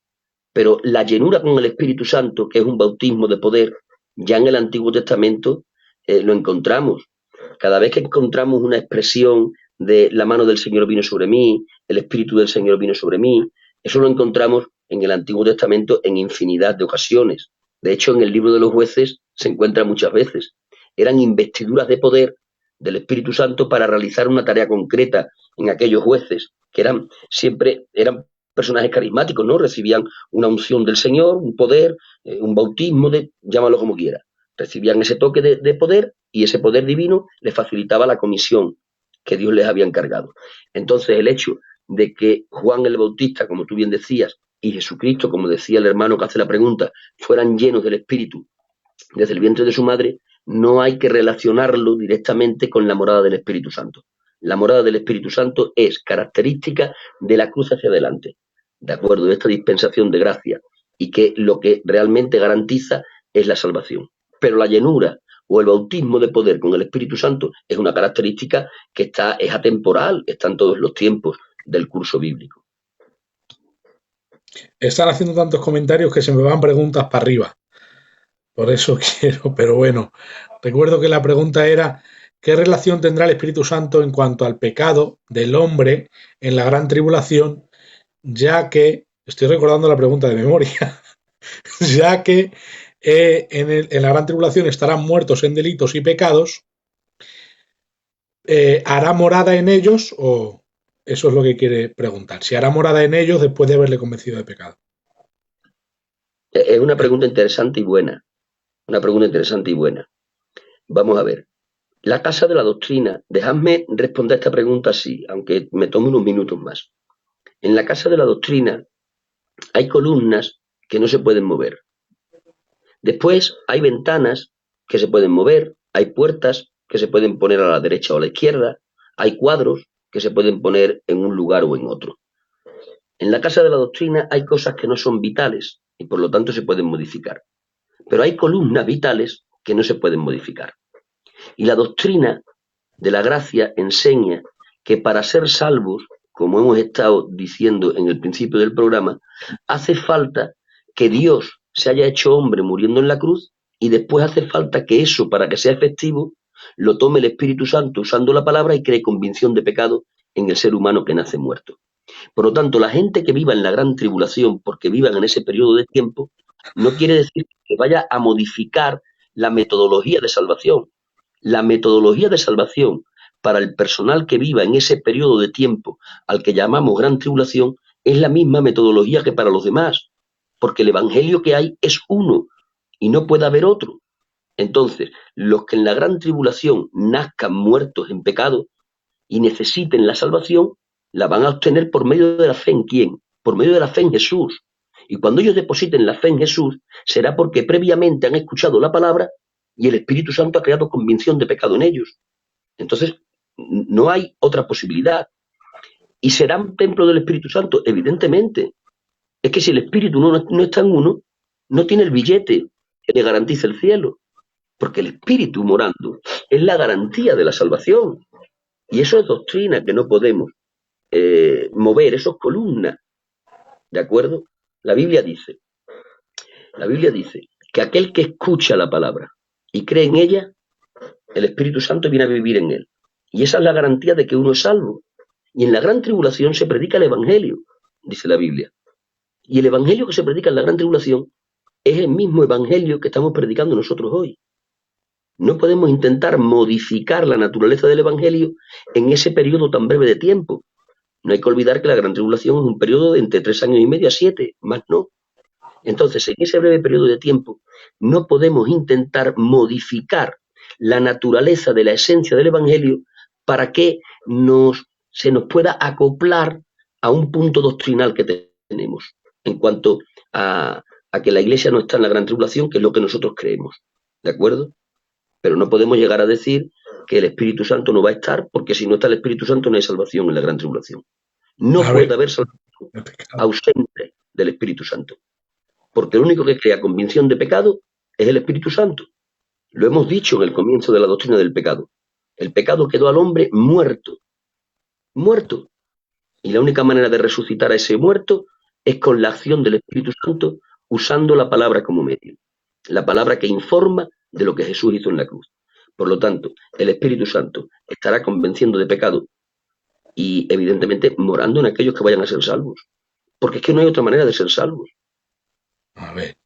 pero la llenura con el Espíritu Santo, que es un bautismo de poder, ya en el Antiguo Testamento lo encontramos. Cada vez que encontramos una expresión de la mano del Señor vino sobre mí, el Espíritu del Señor vino sobre mí, eso lo encontramos en el Antiguo Testamento en infinidad de ocasiones. De hecho, en el libro de los jueces se encuentra muchas veces. Eran investiduras de poder del Espíritu Santo para realizar una tarea concreta en aquellos jueces, que eran personajes carismáticos, ¿no? Recibían una unción del Señor, un poder, un bautismo, llámalo como quiera. Recibían ese toque de poder y ese poder divino les facilitaba la comisión que Dios les había encargado. Entonces, el hecho de que Juan el Bautista, como tú bien decías, y Jesucristo, como decía el hermano que hace la pregunta, fueran llenos del Espíritu desde el vientre de su madre, no hay que relacionarlo directamente con la morada del Espíritu Santo. La morada del Espíritu Santo es característica de la cruz hacia adelante, de acuerdo, de esta dispensación de gracia, y que lo que realmente garantiza es la salvación. Pero la llenura o el bautismo de poder con el Espíritu Santo es una característica que es atemporal, está en todos los tiempos del curso bíblico. Están haciendo tantos comentarios que se me van preguntas para arriba. Por eso quiero, pero bueno, recuerdo que la pregunta era, ¿qué relación tendrá el Espíritu Santo en cuanto al pecado del hombre en la gran tribulación? Ya que, estoy recordando la pregunta de memoria, ya que en la gran tribulación estarán muertos en delitos y pecados, ¿hará morada en ellos o eso es lo que quiere preguntar? Si hará morada en ellos después de haberle convencido de pecado. Es una pregunta interesante y buena. Una pregunta interesante y buena. Vamos a ver. La casa de la doctrina, dejadme responder esta pregunta así, aunque me tome unos minutos más. En la casa de la doctrina hay columnas que no se pueden mover. Después hay ventanas que se pueden mover, hay puertas que se pueden poner a la derecha o a la izquierda, hay cuadros que se pueden poner en un lugar o en otro. En la casa de la doctrina hay cosas que no son vitales y por lo tanto se pueden modificar. Pero hay columnas vitales que no se pueden modificar. Y la doctrina de la gracia enseña que para ser salvos, como hemos estado diciendo en el principio del programa, hace falta que Dios se haya hecho hombre muriendo en la cruz y después hace falta que eso, para que sea efectivo, lo tome el Espíritu Santo usando la palabra y cree convicción de pecado en el ser humano que nace muerto. Por lo tanto, la gente que viva en la gran tribulación, porque vivan en ese periodo de tiempo, no quiere decir que vaya a modificar la metodología de salvación. La metodología de salvación para el personal que viva en ese periodo de tiempo al que llamamos gran tribulación es la misma metodología que para los demás, porque el evangelio que hay es uno y no puede haber otro. Entonces, los que en la gran tribulación nazcan muertos en pecado y necesiten la salvación, la van a obtener por medio de la fe en quién, por medio de la fe en Jesús. Y cuando ellos depositen la fe en Jesús, será porque previamente han escuchado la palabra y el Espíritu Santo ha creado convicción de pecado en ellos. Entonces, no hay otra posibilidad. ¿Y serán templo del Espíritu Santo? Evidentemente. Es que si el Espíritu no está en uno, no tiene el billete que le garantiza el cielo. Porque el Espíritu morando es la garantía de la salvación. Y eso es doctrina que no podemos mover, eso es columna. ¿De acuerdo? La Biblia dice que aquel que escucha la palabra y cree en ella, el Espíritu Santo viene a vivir en él. Y esa es la garantía de que uno es salvo. Y en la gran tribulación se predica el Evangelio, dice la Biblia. Y el Evangelio que se predica en la gran tribulación es el mismo Evangelio que estamos predicando nosotros hoy. No podemos intentar modificar la naturaleza del Evangelio en ese periodo tan breve de tiempo. No hay que olvidar que la gran tribulación es un periodo de entre 3 años y medio a 7, más no. Entonces, en ese breve periodo de tiempo, no podemos intentar modificar la naturaleza de la esencia del Evangelio para que se nos pueda acoplar a un punto doctrinal que tenemos en cuanto a que la Iglesia no está en la gran tribulación, que es lo que nosotros creemos. ¿De acuerdo? Pero no podemos llegar a decir que el Espíritu Santo no va a estar, porque si no está el Espíritu Santo no hay salvación en la gran tribulación. No puede haber salvación ausente del Espíritu Santo. Porque el único que crea convicción de pecado es el Espíritu Santo. Lo hemos dicho en el comienzo de la doctrina del pecado. El pecado quedó al hombre muerto. Muerto. Y la única manera de resucitar a ese muerto es con la acción del Espíritu Santo usando la palabra como medio. La palabra que informa de lo que Jesús hizo en la cruz. Por lo tanto, el Espíritu Santo estará convenciendo de pecado y evidentemente morando en aquellos que vayan a ser salvos. Porque es que no hay otra manera de ser salvos. A ver.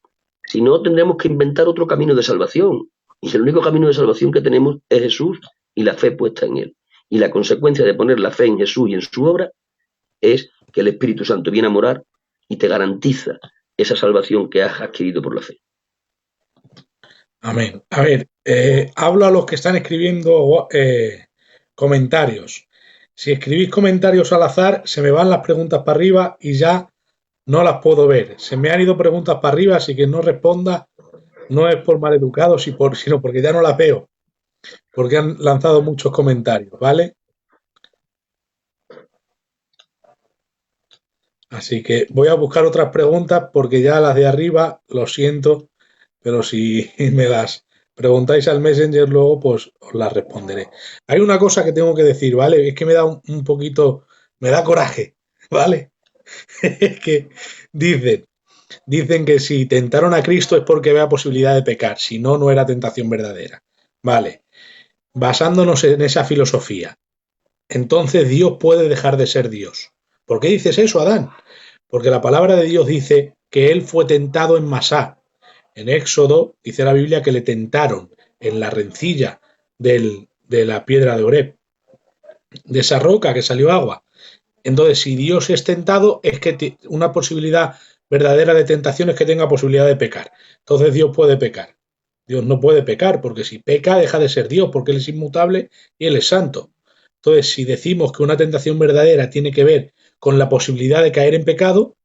Si no, tendremos que inventar otro camino de salvación. Y el único camino de salvación que tenemos es Jesús y la fe puesta en Él. Y la consecuencia de poner la fe en Jesús y en su obra es que el Espíritu Santo viene a morar y te garantiza esa salvación que has adquirido por la fe. Amén. A ver, hablo a los que están escribiendo comentarios. Si escribís comentarios al azar, se me van las preguntas para arriba y ya No las puedo ver. Se me han ido preguntas para arriba, así que no responda. No es por maleducado, sino porque ya no las veo. Porque han lanzado muchos comentarios, ¿vale? Así que voy a buscar otras preguntas porque ya las de arriba, lo siento, pero si me las preguntáis al Messenger luego, pues os las responderé. Hay una cosa que tengo que decir, ¿vale? Es que me da un poquito, me da coraje, ¿vale? Es que dicen, dicen que si tentaron a Cristo es porque vea posibilidad de pecar, si no, no era tentación verdadera. Vale, basándonos en esa filosofía, entonces Dios puede dejar de ser Dios. ¿Por qué dices eso, Adán? Porque la palabra de Dios dice que él fue tentado en Masá. En Éxodo dice la Biblia que le tentaron en la rencilla de la piedra de Oreb, de esa roca que salió agua. Entonces, si Dios es tentado, es que una posibilidad verdadera de tentación es que tenga posibilidad de pecar. Entonces Dios puede pecar. Dios no puede pecar, porque si peca deja de ser Dios, porque Él es inmutable y Él es santo. Entonces, si decimos que una tentación verdadera tiene que ver con la posibilidad de caer en pecado,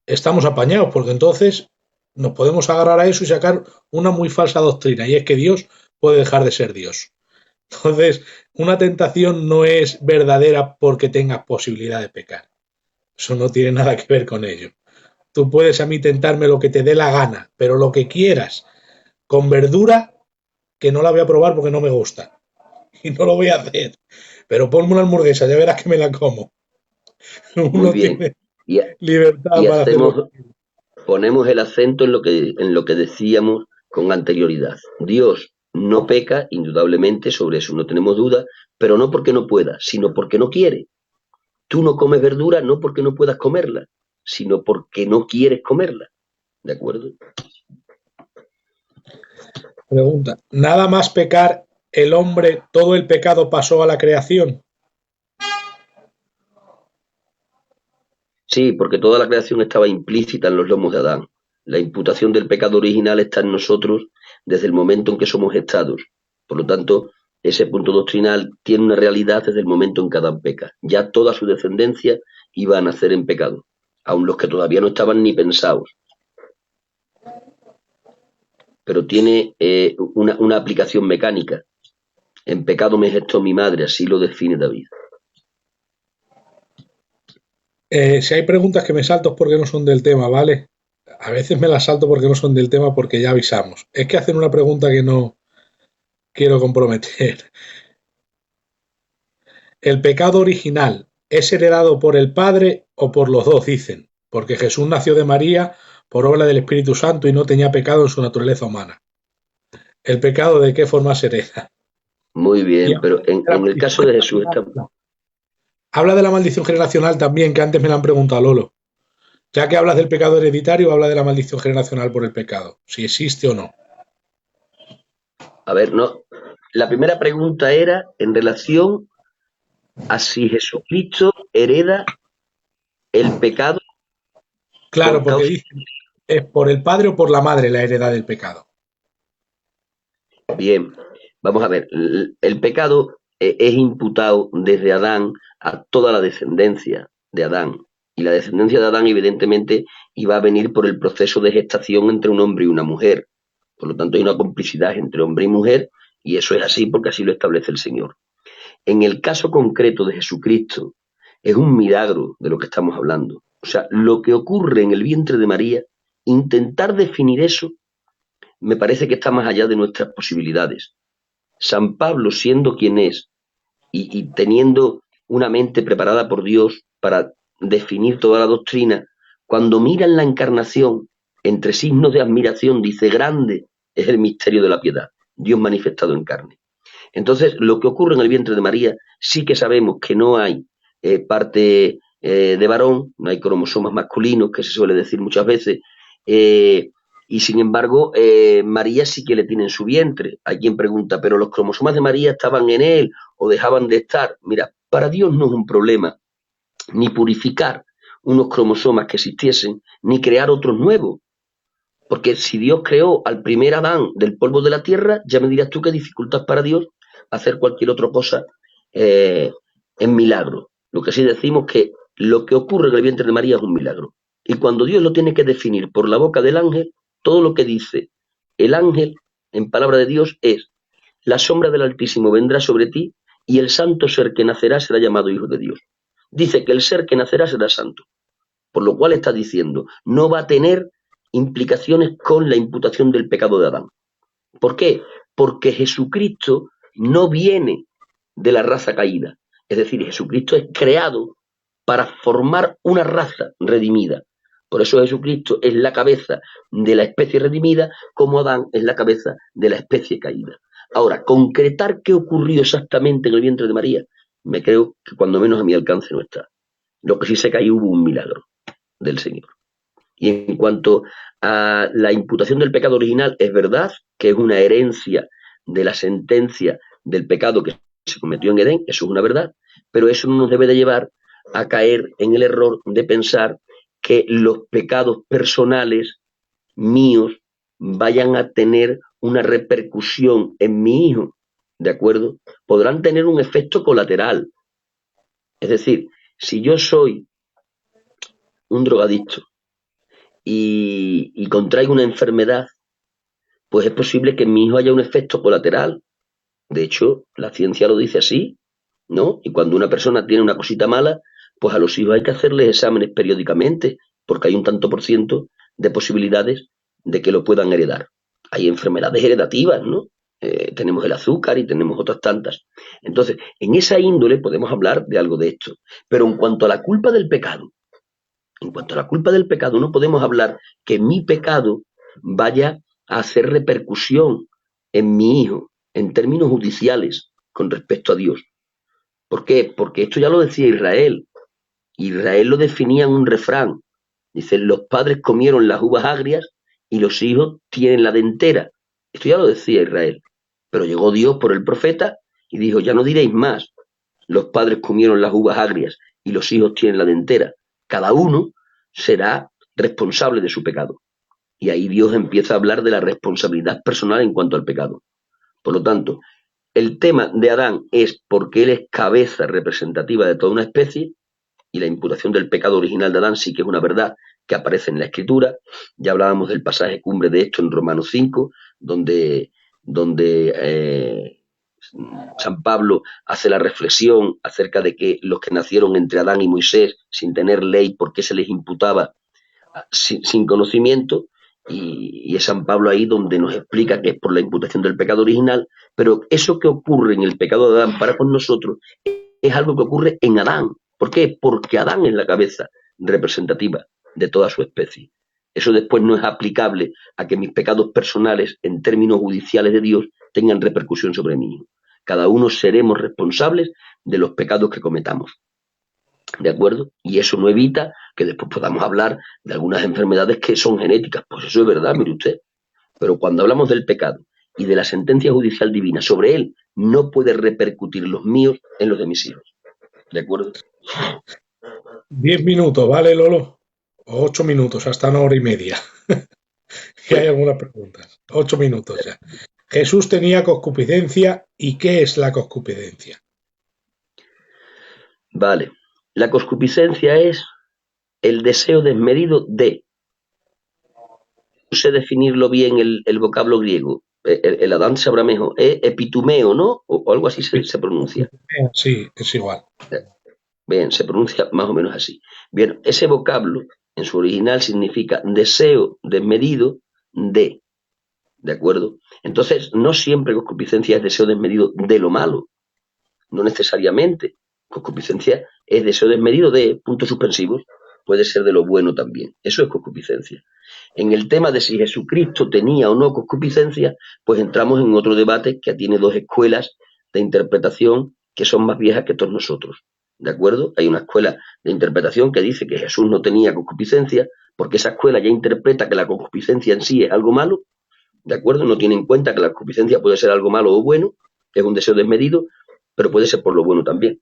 estamos apañados, porque entonces nos podemos agarrar a eso y sacar una muy falsa doctrina, y es que Dios puede dejar de ser Dios. Entonces, una tentación no es verdadera porque tengas posibilidad de pecar. Eso no tiene nada que ver con ello. Tú puedes a mí tentarme lo que te dé la gana, pero lo que quieras, con verdura, que no la voy a probar porque no me gusta. Y no lo voy a hacer. Pero ponme una hamburguesa, ya verás que me la como. Muy Uno bien. tiene Y, libertad y para hacerlo. ponemos el acento en lo que decíamos con anterioridad. Dios no peca, indudablemente, sobre eso no tenemos duda, pero no porque no pueda, sino porque no quiere. Tú no comes verdura no porque no puedas comerla, sino porque no quieres comerla. ¿De acuerdo? Pregunta, ¿nada más pecar el hombre, todo el pecado pasó a la creación? Sí, porque toda la creación estaba implícita en los lomos de Adán. La imputación del pecado original está en nosotros desde el momento en que somos gestados. Por lo tanto, ese punto doctrinal tiene una realidad desde el momento en que Adán peca. Ya toda su descendencia iba a nacer en pecado, aun los que todavía no estaban ni pensados. Pero tiene una aplicación mecánica. En pecado me gestó mi madre, así lo define David. Si hay preguntas que me salto es porque no son del tema, ¿vale? A veces me las salto porque no son del tema porque ya avisamos. Es que hacen una pregunta que no quiero comprometer. ¿El pecado original es heredado por el Padre o por los dos, dicen? Porque Jesús nació de María por obra del Espíritu Santo y no tenía pecado en su naturaleza humana. ¿El pecado de qué forma se hereda? Muy Y bien, pero en el caso de Jesús está... habla de la maldición generacional también, que antes me la han preguntado, Lolo. Ya que hablas del pecado hereditario, habla de la maldición generacional por el pecado, si existe o no. A ver, no. La primera pregunta era en relación a si Jesucristo hereda el pecado Claro, por porque causa. dice, ¿es por el padre o por la madre la heredad del pecado? Bien, vamos a ver. El pecado es imputado desde Adán a toda la descendencia de Adán. Y la descendencia de Adán, evidentemente, iba a venir por el proceso de gestación entre un hombre y una mujer. Por lo tanto, hay una complicidad entre hombre y mujer, y eso es así porque así lo establece el Señor. En el caso concreto de Jesucristo, es un milagro de lo que estamos hablando. O sea, lo que ocurre en el vientre de María, intentar definir eso, me parece que está más allá de nuestras posibilidades. San Pablo, siendo quien es y teniendo una mente preparada por Dios para definir toda la doctrina, cuando mira en la encarnación, entre signos de admiración, dice, grande es el misterio de la piedad, Dios manifestado en carne. Entonces, lo que ocurre en el vientre de María, sí que sabemos que no hay parte de varón, no hay cromosomas masculinos, que se suele decir muchas veces, y sin embargo, María sí que le tiene en su vientre. Hay quien pregunta, ¿pero los cromosomas de María estaban en él o dejaban de estar? Mira, para Dios no es un problema ni purificar unos cromosomas que existiesen, ni crear otros nuevos. Porque si Dios creó al primer Adán del polvo de la tierra, ya me dirás tú qué dificultad para Dios hacer cualquier otra cosa en milagro. Lo que sí decimos que lo que ocurre en el vientre de María es un milagro. Y cuando Dios lo tiene que definir por la boca del ángel, todo lo que dice el ángel en palabra de Dios es: la sombra del Altísimo vendrá sobre ti y el santo ser que nacerá será llamado Hijo de Dios. Dice que el ser que nacerá será santo, por lo cual está diciendo, no va a tener implicaciones con la imputación del pecado de Adán. ¿Por qué? Porque Jesucristo no viene de la raza caída. Es decir, Jesucristo es creado para formar una raza redimida. Por eso Jesucristo es la cabeza de la especie redimida, como Adán es la cabeza de la especie caída. Ahora, concretar qué ocurrió exactamente en el vientre de María, me creo que cuando menos a mi alcance no está. Lo que sí sé que ahí hubo un milagro del Señor. Y en cuanto a la imputación del pecado original, es verdad que es una herencia de la sentencia del pecado que se cometió en Edén, eso es una verdad, pero eso no nos debe de llevar a caer en el error de pensar que los pecados personales míos vayan a tener una repercusión en mi hijo, ¿de acuerdo? Podrán tener un efecto colateral. Es decir, si yo soy un drogadicto y contraigo una enfermedad, pues es posible que en mi hijo haya un efecto colateral. De hecho, la ciencia lo dice así, ¿no? Y cuando una persona tiene una cosita mala, pues a los hijos hay que hacerles exámenes periódicamente, porque hay un tanto por ciento de posibilidades de que lo puedan heredar. Hay enfermedades heredativas, ¿no? Tenemos el azúcar y tenemos otras tantas. Entonces, en esa índole podemos hablar de algo de esto. Pero en cuanto a la culpa del pecado, no podemos hablar que mi pecado vaya a hacer repercusión en mi hijo, en términos judiciales, con respecto a Dios. ¿Por qué? Porque esto ya lo decía Israel. Israel lo definía en un refrán. Dice, los padres comieron las uvas agrias y los hijos tienen la dentera. Esto ya lo decía Israel. Pero llegó Dios por el profeta y dijo, ya no diréis más. Los padres comieron las uvas agrias y los hijos tienen la dentera. Cada uno será responsable de su pecado. Y ahí Dios empieza a hablar de la responsabilidad personal en cuanto al pecado. Por lo tanto, el tema de Adán es porque él es cabeza representativa de toda una especie, y la imputación del pecado original de Adán sí que es una verdad que aparece en la Escritura. Ya hablábamos del pasaje cumbre de esto en Romanos 5, donde San Pablo hace la reflexión acerca de que los que nacieron entre Adán y Moisés sin tener ley, ¿por qué se les imputaba sin conocimiento? Y es San Pablo ahí donde nos explica que es por la imputación del pecado original, pero eso que ocurre en el pecado de Adán para con nosotros es algo que ocurre en Adán. ¿Por qué? Porque Adán es la cabeza representativa de toda su especie. Eso después no es aplicable a que mis pecados personales en términos judiciales de Dios tengan repercusión sobre mí. Cada uno seremos responsables de los pecados que cometamos. ¿De acuerdo? Y eso no evita que después podamos hablar de algunas enfermedades que son genéticas. Pues eso es verdad, mire usted. Pero cuando hablamos del pecado y de la sentencia judicial divina sobre él, no puede repercutir los míos en los de mis hijos. ¿De acuerdo? 10 minutos, ¿vale, Lolo? 8 minutos, hasta 1 hora y media. Y hay algunas preguntas. 8 minutos ya. Jesús tenía concupiscencia. ¿Y qué es la concupiscencia? Vale. La concupiscencia es el deseo desmedido de. No sé definirlo bien el vocablo griego. El Adán sabrá mejor. Es epitumeo, ¿no? O algo así se pronuncia. Sí, es igual. Bien, se pronuncia más o menos así. Bien, ese vocablo en su original significa deseo desmedido de. ¿De acuerdo? Entonces, no siempre concupiscencia es deseo desmedido de lo malo. No necesariamente. Concupiscencia es deseo desmedido de puntos suspensivos. Puede ser de lo bueno también. Eso es concupiscencia. En el tema de si Jesucristo tenía o no concupiscencia, pues entramos en otro debate que tiene dos escuelas de interpretación que son más viejas que todos nosotros. ¿De acuerdo? Hay una escuela de interpretación que dice que Jesús no tenía concupiscencia, porque esa escuela ya interpreta que la concupiscencia en sí es algo malo. ¿De acuerdo? No tiene en cuenta que la concupiscencia puede ser algo malo o bueno, es un deseo desmedido, pero puede ser por lo bueno también.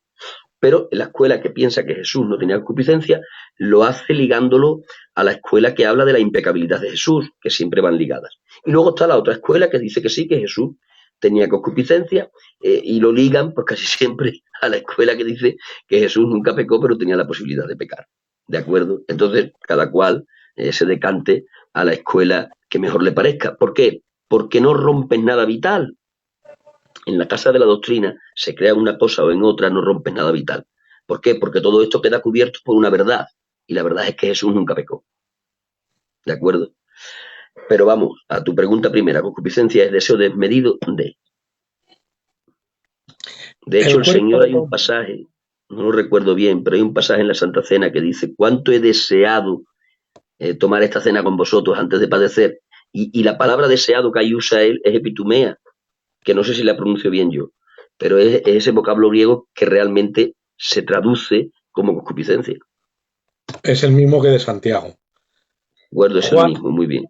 Pero la escuela que piensa que Jesús no tenía concupiscencia lo hace ligándolo a la escuela que habla de la impecabilidad de Jesús, que siempre van ligadas. Y luego está la otra escuela que dice que sí, que Jesús tenía concupiscencia, y lo ligan pues casi siempre a la escuela que dice que Jesús nunca pecó, pero tenía la posibilidad de pecar. ¿De acuerdo? Entonces, cada cual se decante a la escuela que mejor le parezca. ¿Por qué? Porque no rompes nada vital. En la casa de la doctrina se crea una cosa o en otra no rompes nada vital. ¿Por qué? Porque todo esto queda cubierto por una verdad. Y la verdad es que Jesús nunca pecó. ¿De acuerdo? Pero vamos, a tu pregunta primera, concupiscencia es deseo desmedido de. De hecho, El el cuerpo Señor hay del un hombre. pasaje, no lo recuerdo bien, pero hay un pasaje en la Santa Cena que dice, ¿cuánto he deseado tomar esta cena con vosotros antes de padecer? Y la palabra deseado que ahí usa él es epitumea, que no sé si la pronuncio bien yo, pero es ese vocablo griego que realmente se traduce como concupiscencia. Es el mismo que de Santiago. Guardo, es el Juan, mismo, muy bien.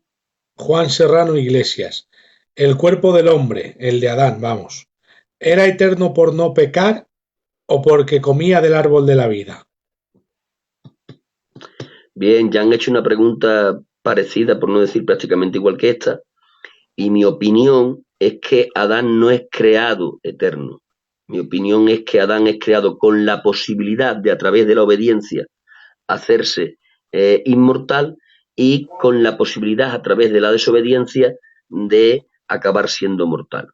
Juan Serrano Iglesias. El cuerpo del hombre, el de Adán, vamos. ¿Era eterno por no pecar o porque comía del árbol de la vida? Bien, ya han hecho una pregunta parecida, por no decir prácticamente igual que esta, y mi opinión es que Adán no es creado eterno. Mi opinión es que Adán es creado con la posibilidad de, a través de la obediencia, hacerse inmortal y con la posibilidad, a través de la desobediencia, de acabar siendo mortal.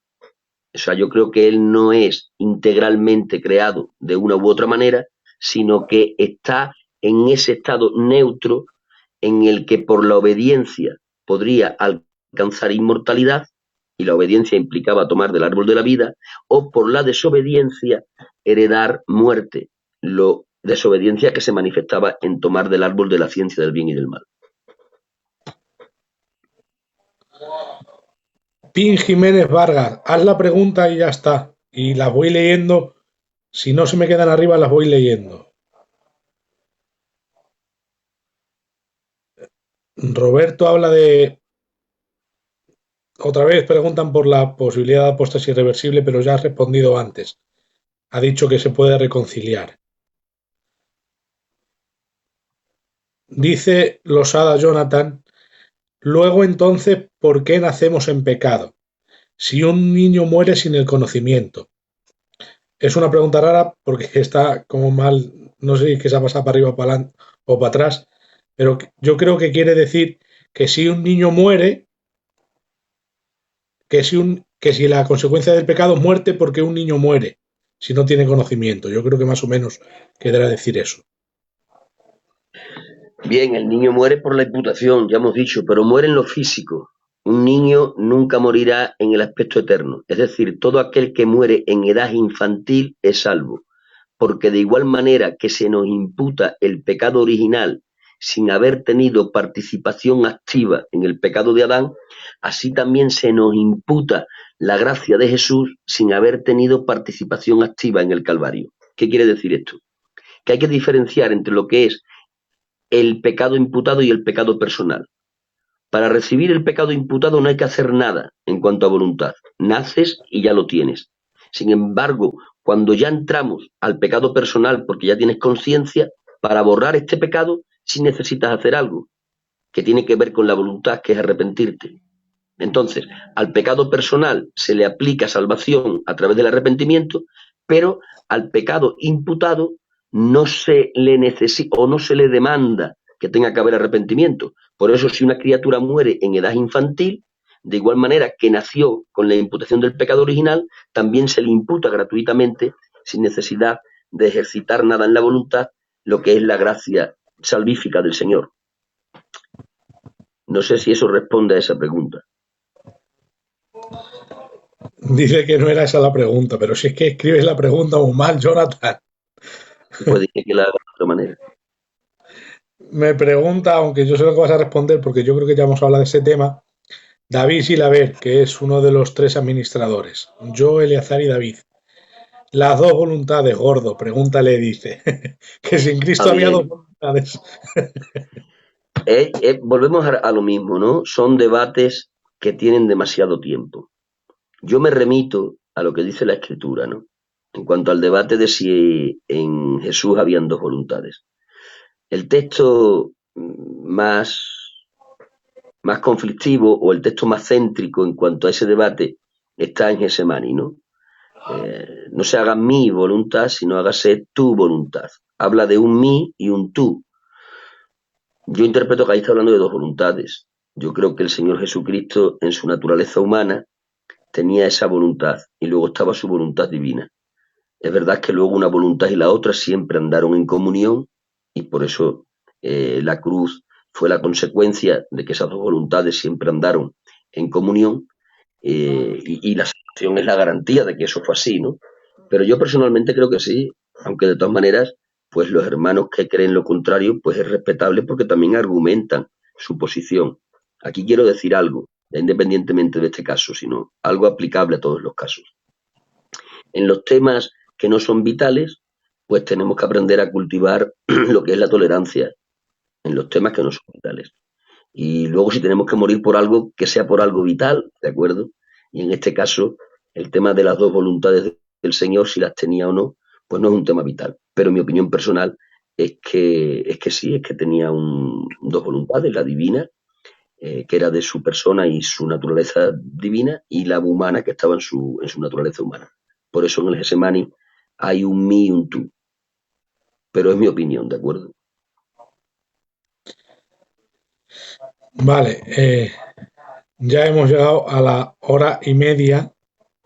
O sea, yo creo que él no es integralmente creado de una u otra manera, sino que está en ese estado neutro en el que por la obediencia podría alcanzar inmortalidad, y la obediencia implicaba tomar del árbol de la vida, o por la desobediencia heredar muerte, lo desobediencia que se manifestaba en tomar del árbol de la ciencia del bien y del mal. Pin Jiménez Vargas, haz la pregunta y ya está. Y las voy leyendo. Si no se me quedan arriba, las voy leyendo. Roberto habla de. Otra vez preguntan por la posibilidad de apostasía irreversible, pero ya ha respondido antes. Ha dicho que se puede reconciliar. Dice Losada Jonathan, luego entonces, ¿por qué nacemos en pecado? Si un niño muere sin el conocimiento. Es una pregunta rara porque está como mal, no sé si es que se ha pasado para arriba o para adelante o para atrás, pero yo creo que quiere decir que si un niño muere, que si la consecuencia del pecado es muerte porque un niño muere, si no tiene conocimiento. Yo creo que más o menos quedará decir eso. Bien, el niño muere por la imputación, ya hemos dicho, pero muere en lo físico. Un niño nunca morirá en el aspecto eterno. Es decir, todo aquel que muere en edad infantil es salvo, porque de igual manera que se nos imputa el pecado original sin haber tenido participación activa en el pecado de Adán, así también se nos imputa la gracia de Jesús sin haber tenido participación activa en el Calvario. ¿Qué quiere decir esto? Que hay que diferenciar entre lo que es el pecado imputado y el pecado personal. Para recibir el pecado imputado no hay que hacer nada en cuanto a voluntad. Naces y ya lo tienes. Sin embargo, cuando ya entramos al pecado personal porque ya tienes conciencia, para borrar este pecado sí necesitas hacer algo que tiene que ver con la voluntad, que es arrepentirte. Entonces, al pecado personal se le aplica salvación a través del arrepentimiento, pero al pecado imputado no se le necesita o no se le demanda que tenga que haber arrepentimiento. Por eso, si una criatura muere en edad infantil, de igual manera que nació con la imputación del pecado original, también se le imputa gratuitamente, sin necesidad de ejercitar nada en la voluntad, lo que es la gracia salvífica del Señor. No sé si eso responde a esa pregunta. Dice que no era esa la pregunta, pero si es que escribes la pregunta muy mal, Jonathan. Pues dije que la haga de otra manera. Me pregunta, aunque yo sé lo que vas a responder, porque yo creo que ya hemos hablado de ese tema, David Silaber, que es uno de los tres administradores. Yo, Eleazar y David. Las dos voluntades, gordo, pregúntale, dice. Que sin Está Cristo había dos bien. voluntades. Volvemos a lo mismo, ¿no? Son debates que tienen demasiado tiempo. Yo me remito a lo que dice la Escritura, ¿no? En cuanto al debate de si en Jesús habían dos voluntades. El texto más conflictivo o el texto más céntrico en cuanto a ese debate está en Getsemani, ¿no? No se haga mi voluntad, sino hágase tu voluntad. Habla de un mí y un tú. Yo interpreto que ahí está hablando de dos voluntades. Yo creo que el Señor Jesucristo, en su naturaleza humana, tenía esa voluntad y luego estaba su voluntad divina. Es verdad que luego una voluntad y la otra siempre andaron en comunión y por eso la cruz fue la consecuencia de que esas dos voluntades siempre andaron en comunión, y la salvación es la garantía de que eso fue así, ¿no? Pero yo personalmente creo que sí, aunque de todas maneras, pues los hermanos que creen lo contrario, pues es respetable porque también argumentan su posición. Aquí quiero decir algo, independientemente de este caso, sino algo aplicable a todos los casos. En los temas que no son vitales, pues tenemos que aprender a cultivar lo que es la tolerancia en los temas que no son vitales. Y luego si tenemos que morir por algo, que sea por algo vital, ¿de acuerdo? Y en este caso, el tema de las dos voluntades del Señor, si las tenía o no, pues no es un tema vital. Pero mi opinión personal es que sí, es que tenía dos voluntades, la divina, que era de su persona y su naturaleza divina, y la humana que estaba en su naturaleza humana. Por eso en el Getsemani hay un mí y un tú. Pero es mi opinión, ¿de acuerdo? Vale, ya hemos llegado a la hora y media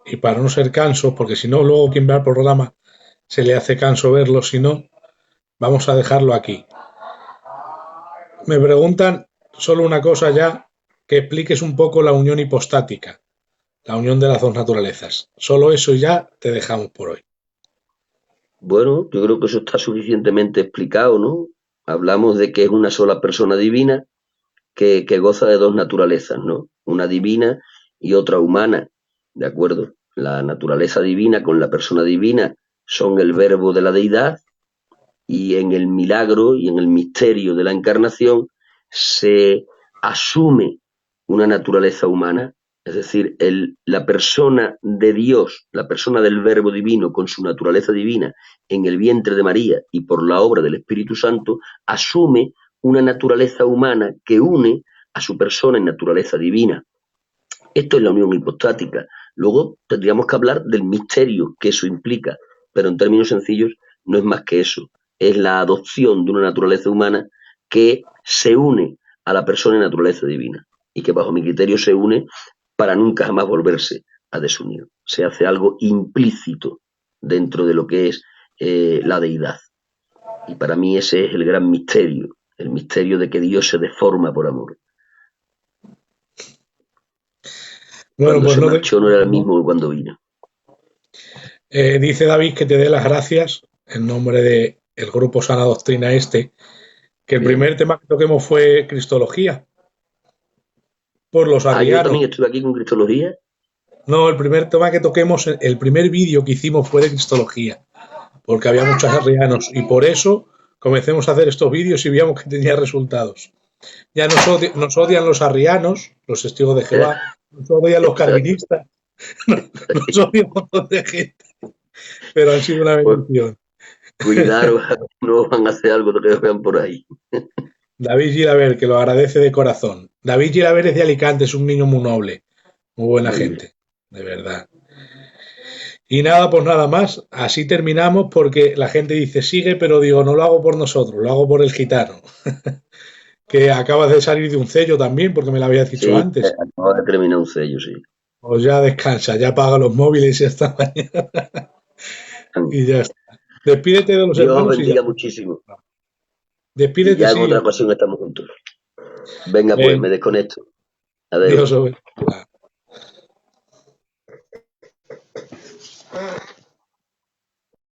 y para no ser canso, porque si no, luego quien vea el programa se le hace canso verlo, si no, vamos a dejarlo aquí. Me preguntan solo una cosa ya, que expliques un poco la unión hipostática, la unión de las dos naturalezas. Solo eso y ya te dejamos por hoy. Bueno, yo creo que eso está suficientemente explicado, ¿no? Hablamos de que es una sola persona divina que goza de dos naturalezas, ¿no? Una divina y otra humana, ¿de acuerdo? La naturaleza divina con la persona divina son el verbo de la deidad y en el milagro y en el misterio de la encarnación se asume una naturaleza humana, es decir, la persona de Dios, la persona del Verbo Divino con su naturaleza divina en el vientre de María y por la obra del Espíritu Santo, asume una naturaleza humana que une a su persona en naturaleza divina. Esto es la unión hipostática. Luego tendríamos que hablar del misterio que eso implica, pero en términos sencillos no es más que eso. Es la adopción de una naturaleza humana que se une a la persona en naturaleza divina y que bajo mi criterio se une para nunca jamás volverse a desunir. Se hace algo implícito dentro de lo que es la deidad. Y para mí ese es el misterio de que Dios se deforma por amor. Bueno, Cuando pues se no te... marchó no era el mismo que cuando vino. Dice David que te dé las gracias en nombre de el grupo Sana Doctrina este, que el Bien. primer tema que toquemos fue Cristología, por los Yo arrianos. también estuve aquí con Cristología. No, el primer tema que toquemos, el primer vídeo que hicimos fue de Cristología, porque había muchos arrianos y por eso comencemos a hacer estos vídeos y veíamos que tenía resultados. Ya nos odian los arrianos, los testigos de Jehová, nos odian los Exacto. calvinistas, nos odian un montón de gente, pero han sido una Pues bendición. cuidaros, no van a hacer algo que vean por ahí. David Gilaber, que lo agradece de corazón. David Gilaber es de Alicante, es un niño muy noble, muy buena Muy bien. gente, de verdad. Y nada, pues nada más. Así terminamos porque la gente dice sigue, pero digo, no lo hago por nosotros, lo hago por el gitano, que acaba de salir de un sello también, porque me lo habías dicho Sí, antes. acabo de terminar un sello, sí. Pues ya descansa, ya apaga los móviles y hasta mañana. Y ya está. Despídete de los Dios os hermanos y ya. bendiga muchísimo. Y Despídete, ya en otra sí. ocasión estamos juntos. Venga, pues, me desconecto. Adiós. Dios os bendiga.